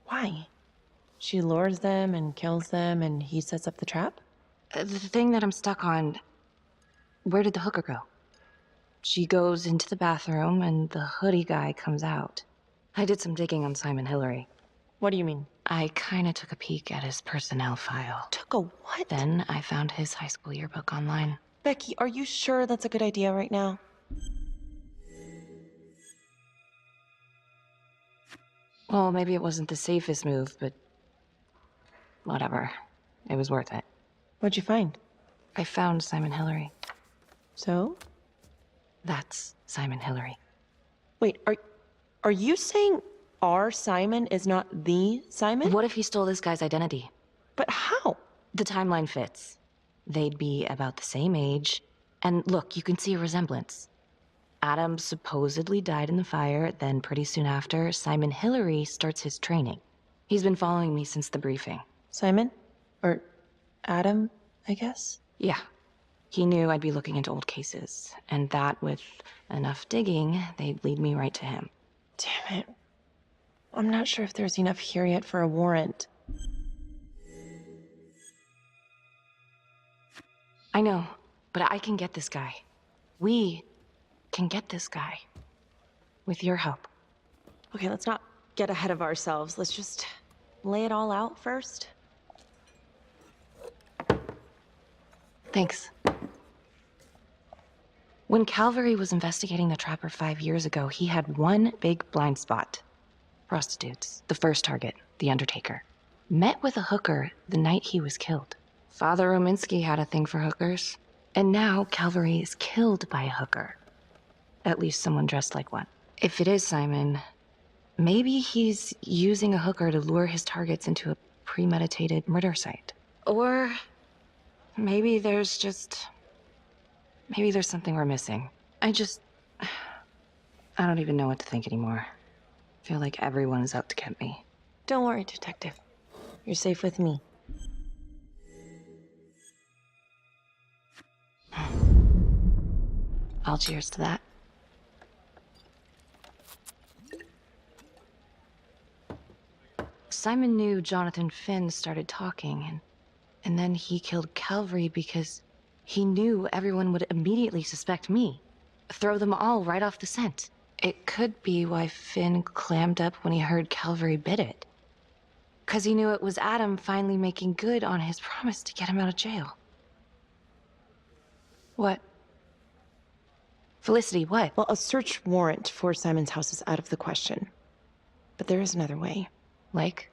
Why? She lures them and kills them, and he sets up the trap? The thing that I'm stuck on, where did the hooker go? She goes into the bathroom, and the hoodie guy comes out. I did some digging on Simon Hillary. What do you mean? I kinda took a peek at his personnel file. Took a what? Then I found his high school yearbook online. Becky, are you sure that's a good idea right now? Well, maybe it wasn't the safest move, but whatever. It was worth it. What'd you find? I found Simon Hillary. So? That's Simon Hillary. Wait, are you saying our Simon is not the Simon? What if he stole this guy's identity? But how? The timeline fits. They'd be about the same age. And look, you can see a resemblance. Adam supposedly died in the fire, then pretty soon after, Simon Hillary starts his training. He's been following me since the briefing. Simon? Or Adam, I guess? Yeah. He knew I'd be looking into old cases, and that with enough digging, they'd lead me right to him. Damn it. I'm not sure if there's enough here yet for a warrant. I know, but I can get this guy. We can get this guy. With your help. Okay, let's not get ahead of ourselves. Let's just lay it all out first. Thanks. When Calvary was investigating the Trapper 5 years ago, he had one big blind spot. Prostitutes. The first target, the Undertaker. Met with a hooker the night he was killed. Father Rominsky had a thing for hookers. And now Calvary is killed by a hooker. At least someone dressed like one. If it is Simon, maybe he's using a hooker to lure his targets into a premeditated murder site. Or maybe there's something we're missing. I don't even know what to think anymore. I feel like everyone is out to get me. Don't worry, Detective. You're safe with me. I'll cheers to that. Simon knew Jonathan Finn started talking, and then he killed Calvary because he knew everyone would immediately suspect me. Throw them all right off the scent. It could be why Finn clammed up when he heard Calvary bid it. 'Cause he knew it was Adam finally making good on his promise to get him out of jail. What? Felicity, what? Well, a search warrant for Simon's house is out of the question. But there is another way. Like?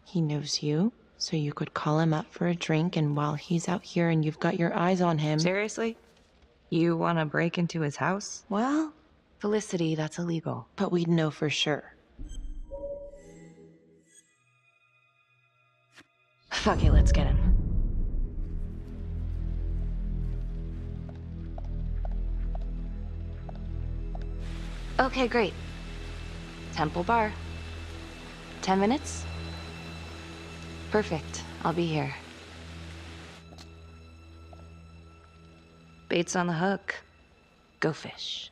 He knows you, so you could call him up for a drink, and while he's out here and you've got your eyes on him... Seriously? You want to break into his house? Well... Felicity, that's illegal. But we'd know for sure. Fuck it, let's get him. Okay, great. Temple Bar. 10 minutes? Perfect. I'll be here. Bait's on the hook. Go fish.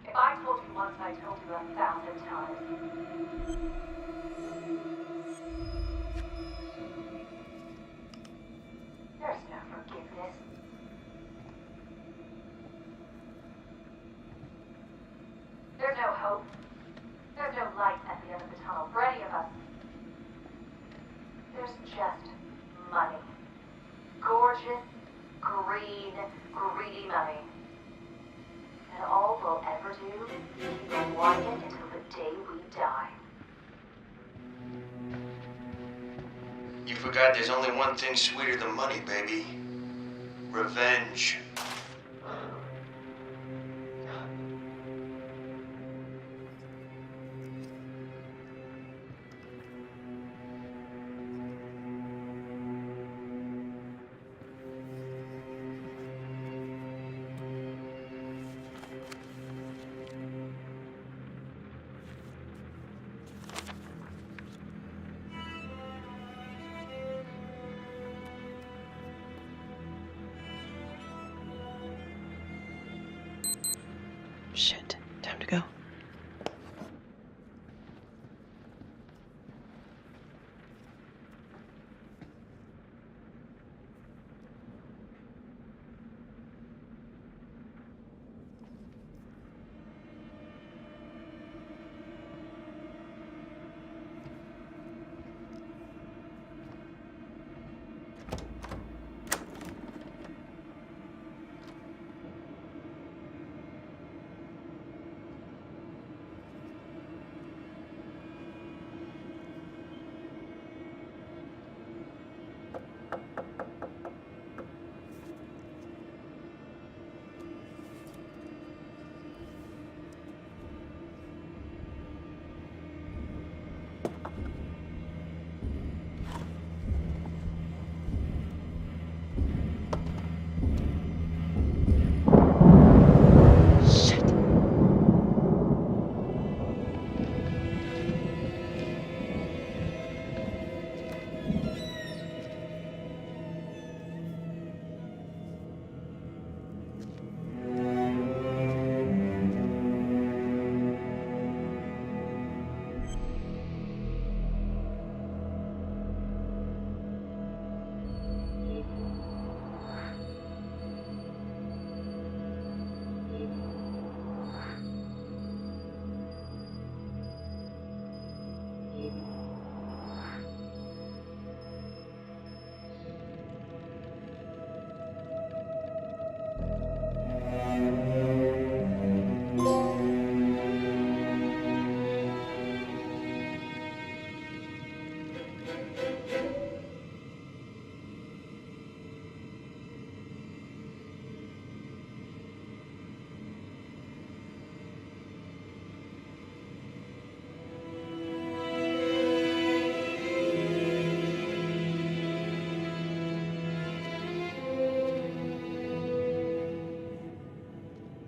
If I told you once, I told you 1,000 times. There's no forgiveness. There's no hope. There's no light at the end of the tunnel for any of us. There's just money. Gorgeous, green, greedy money. And all we'll ever do is keep wanting it until the day we die. You forgot there's only one thing sweeter than money, baby. Revenge. Shit. Time to go.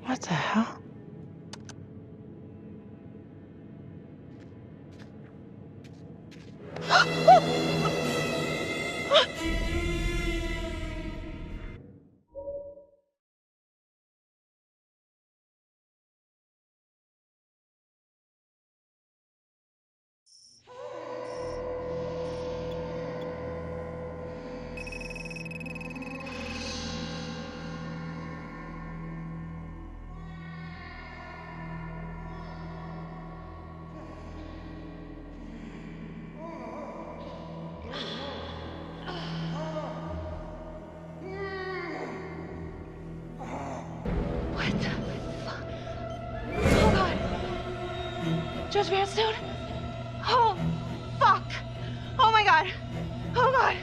What the hell? Judge Vanstone? Oh, fuck! Oh my god! Oh god!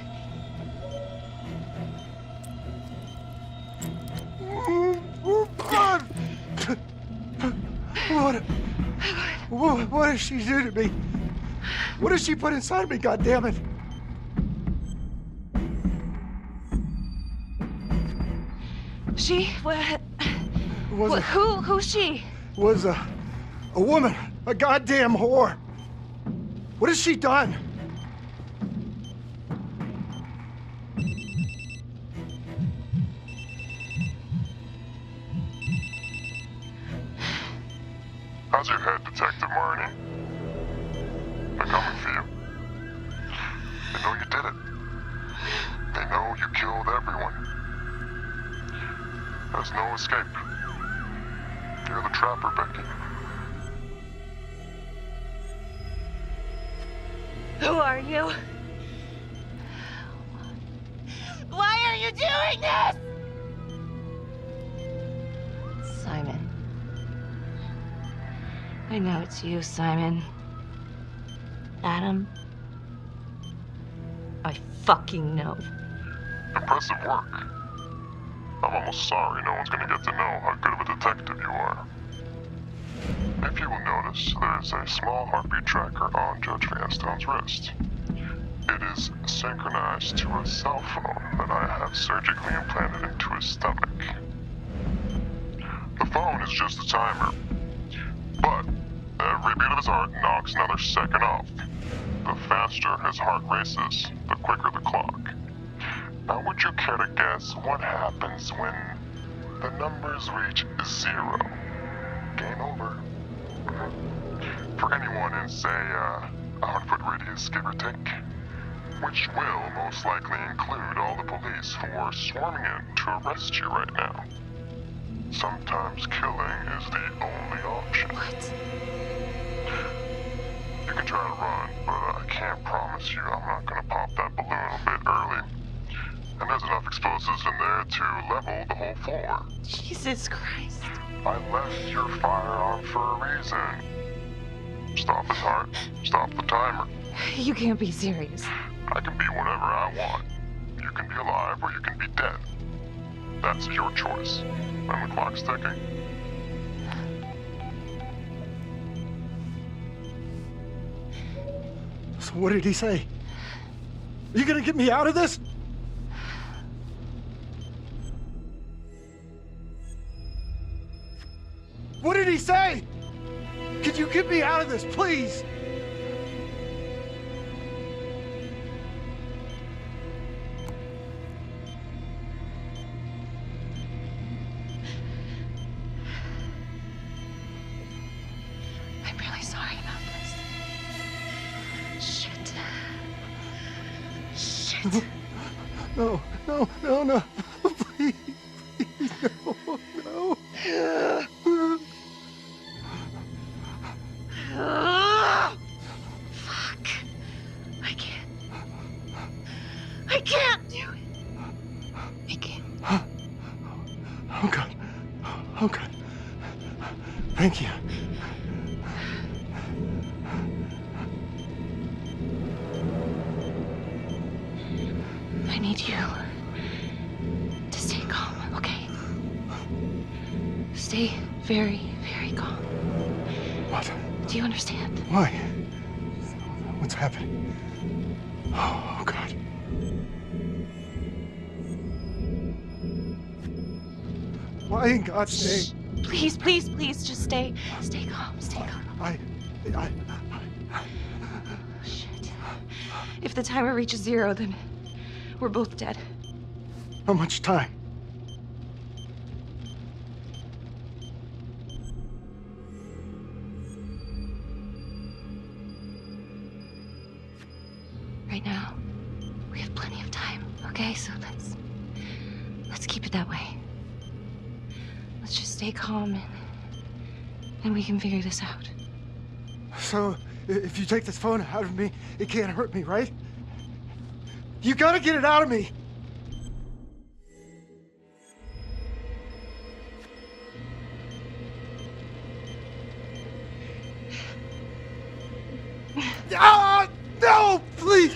Oh, God! What did she do to me? What did she put inside me, goddammit? She? What? Was Who's she? Was a woman, a goddamn whore. What has she done? How's your head, Detective Marnie? They're coming for you. They know you did it. They know you killed everyone. There's no escape. You're the trapper, Becky. Who are you? Why are you doing this? Simon. I know it's you, Simon. Adam. I fucking know. Impressive work. I'm almost sorry no one's gonna get to know how good of a detective you are. If you will notice, there's a small heartbeat tracker on Judge Vanstone's wrist. It is synchronized to a cell phone that I have surgically implanted into his stomach. The phone is just a timer, but every beat of his heart knocks another second off. The faster his heart races, the quicker the clock. Now, would you care to guess what happens when the numbers reach 0? over. For anyone in, say, 100-foot radius, give or take. Which will most likely include all the police who are swarming in to arrest you right now. Sometimes killing is the only option. What? You can try to run, but I can't promise you I'm not gonna pop that balloon a bit early. And there's enough explosives in there to level the whole floor. Jesus Christ. I left your firearm for a reason. Stop his heart. Stop the timer. You can't be serious. I can be whatever I want. You can be alive or you can be dead. That's your choice. And the clock's ticking. So what did he say? Are you gonna get me out of this? What did he say? Could you get me out of this, please? I'm really sorry about this. Shit. Shit. No, no, no, no. Please, please, no, no. Fuck. I can't. I can't do it. I can't. Oh, God. Oh, God. Thank you. I need you to stay calm, okay? Stay very, very calm. What? Do you understand? Why? What's happening? Oh, God. Why in God's name? Please, please, please, just stay calm, stay calm. I... Shit. If the timer reaches 0, then we're both dead. How much time? Right now, we have plenty of time, okay? So let's keep it that way. Let's just stay calm and we can figure this out. So, if you take this phone out of me, it can't hurt me, right? You gotta get it out of me! Ah! No! Please!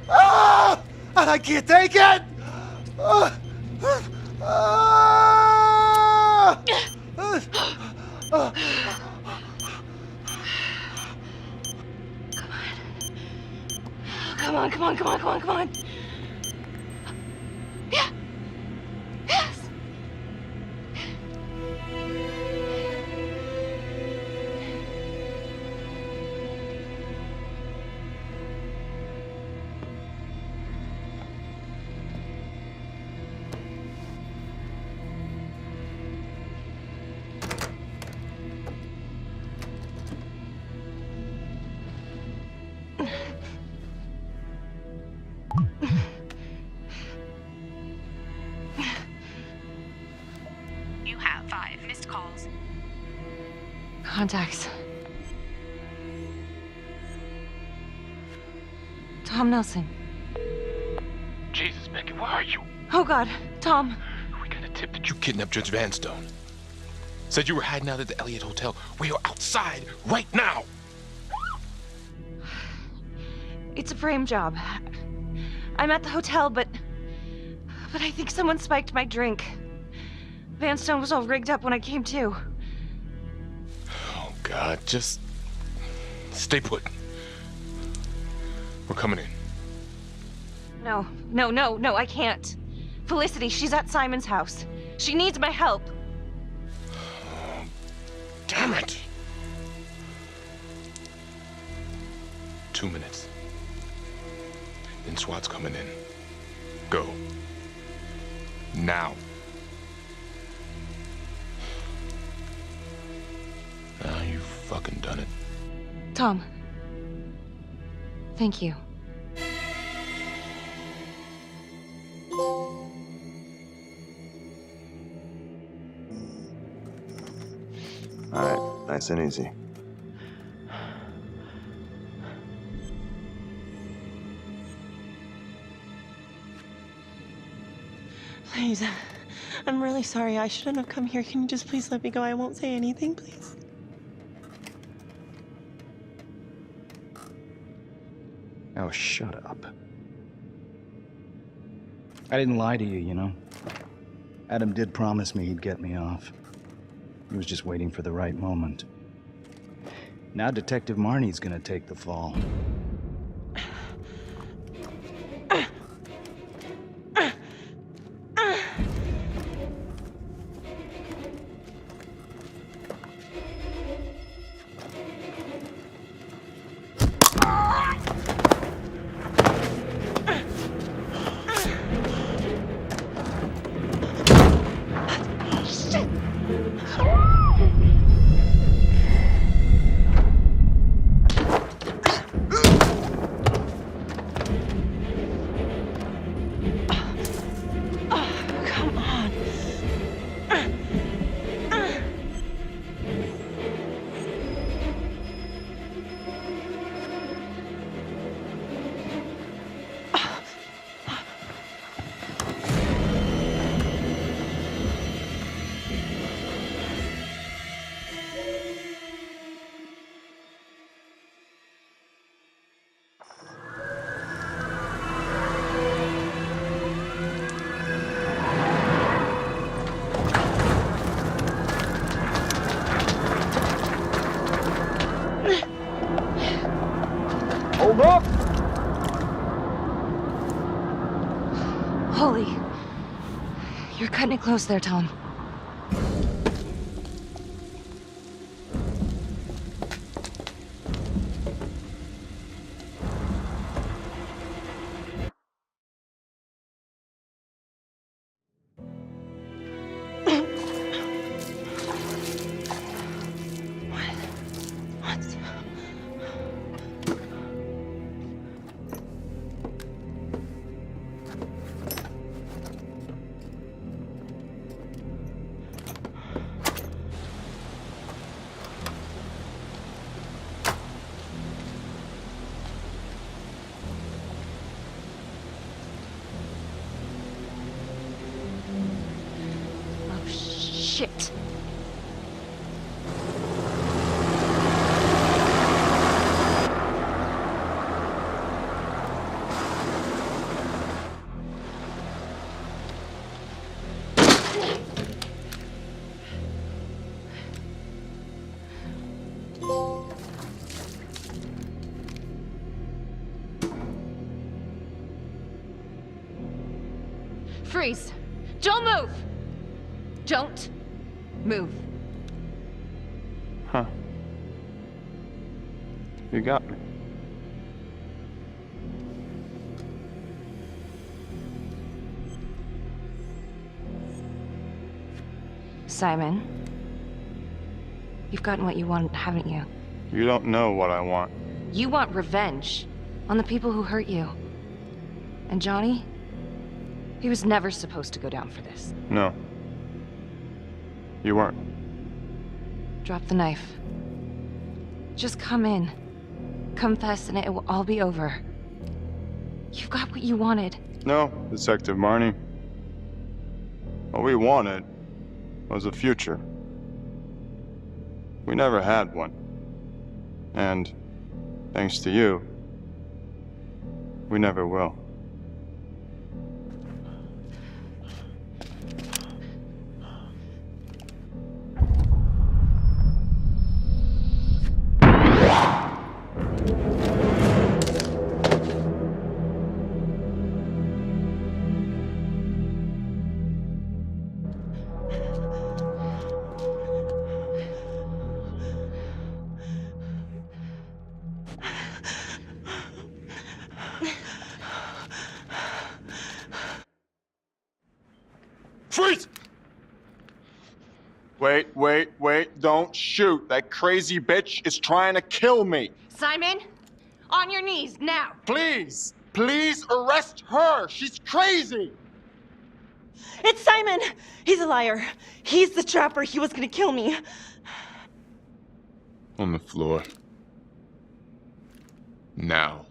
Ah! I can't take it! Ah! Ah! Come on, come on, come on, come on, come on. Yeah. Yes. You have 5 missed calls. Contacts. Tom Nelson. Jesus, Becky, where are you? Oh, God. Tom. We got a tip that you kidnapped Judge Vanstone. Said you were hiding out at the Elliott Hotel. We are outside right now. It's a frame job. I'm at the hotel, but I think someone spiked my drink. Vanstone was all rigged up when I came to. Oh, God, just stay put. We're coming in. No, I can't. Felicity, she's at Simon's house. She needs my help. Damn it! 2 minutes. Then SWAT's coming in. Go. Now. Now you fucking done it. Tom. Thank you. All right, nice and easy. Please, I'm really sorry. I shouldn't have come here. Can you just please let me go? I won't say anything, please. Oh, shut up. I didn't lie to you, you know? Adam did promise me he'd get me off. He was just waiting for the right moment. Now Detective Marnie's gonna take the fall. Hold up! Holy. You're cutting it close there, Tom. Shit. Freeze! Don't move! Don't move. Huh. You got me. Simon, you've gotten what you want, haven't you? You don't know what I want. You want revenge on the people who hurt you. And Johnny? He was never supposed to go down for this. No. You weren't. Drop the knife. Just come in. Confess and it will all be over. You've got what you wanted. No, Detective Marnie. What we wanted was a future. We never had one. And, thanks to you, we never will. Freeze! Wait, don't shoot. That crazy bitch is trying to kill me. Simon, on your knees now. Please arrest her. She's crazy. It's Simon! He's a liar. He's the trapper. He was gonna kill me. On the floor. Now.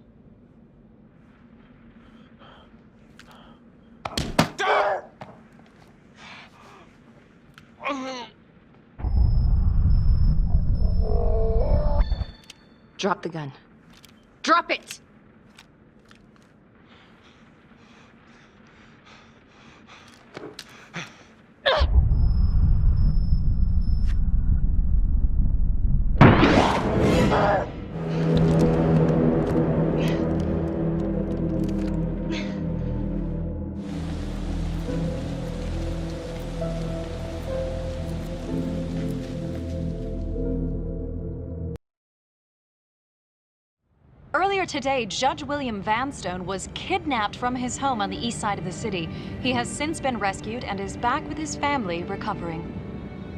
Drop the gun. Drop it! Earlier today, Judge William Vanstone was kidnapped from his home on the east side of the city. He has since been rescued and is back with his family recovering.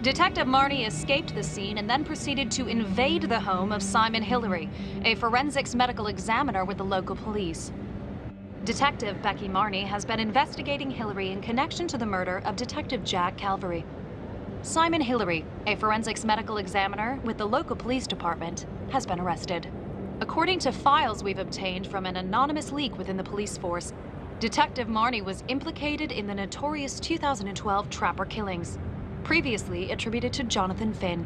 Detective Marnie escaped the scene and then proceeded to invade the home of Simon Hillary, a forensics medical examiner with the local police. Detective Becky Marnie has been investigating Hillary in connection to the murder of Detective Jack Calvary. Simon Hillary, a forensics medical examiner with the local police department, has been arrested. According to files we've obtained from an anonymous leak within the police force, Detective Marnie was implicated in the notorious 2012 Trapper killings, previously attributed to Jonathan Finn.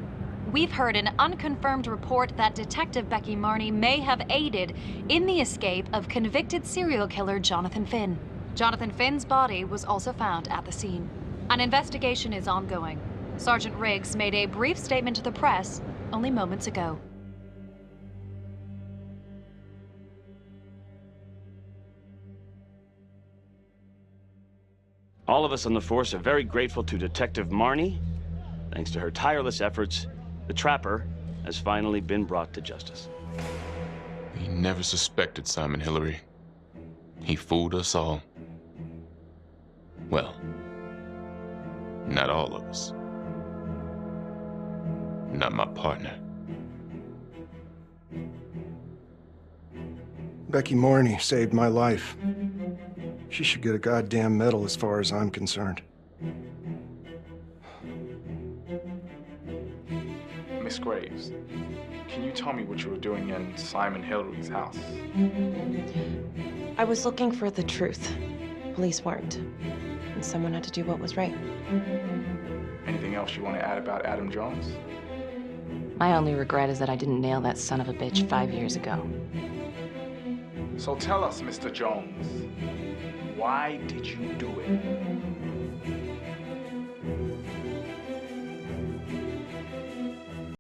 We've heard an unconfirmed report that Detective Becky Marnie may have aided in the escape of convicted serial killer Jonathan Finn. Jonathan Finn's body was also found at the scene. An investigation is ongoing. Sergeant Riggs made a brief statement to the press only moments ago. All of us on the force are very grateful to Detective Marnie. Thanks to her tireless efforts, the Trapper has finally been brought to justice. We never suspected Simon Hillary. He fooled us all. Well, not all of us. Not my partner. Becky Marnie saved my life. She should get a goddamn medal as far as I'm concerned. Miss Graves, can you tell me what you were doing in Simon Hillary's house? I was looking for the truth. Police weren't. And someone had to do what was right. Anything else you want to add about Adam Jones? My only regret is that I didn't nail that son of a bitch 5 years ago. So tell us, Mr. Jones, why did you do it?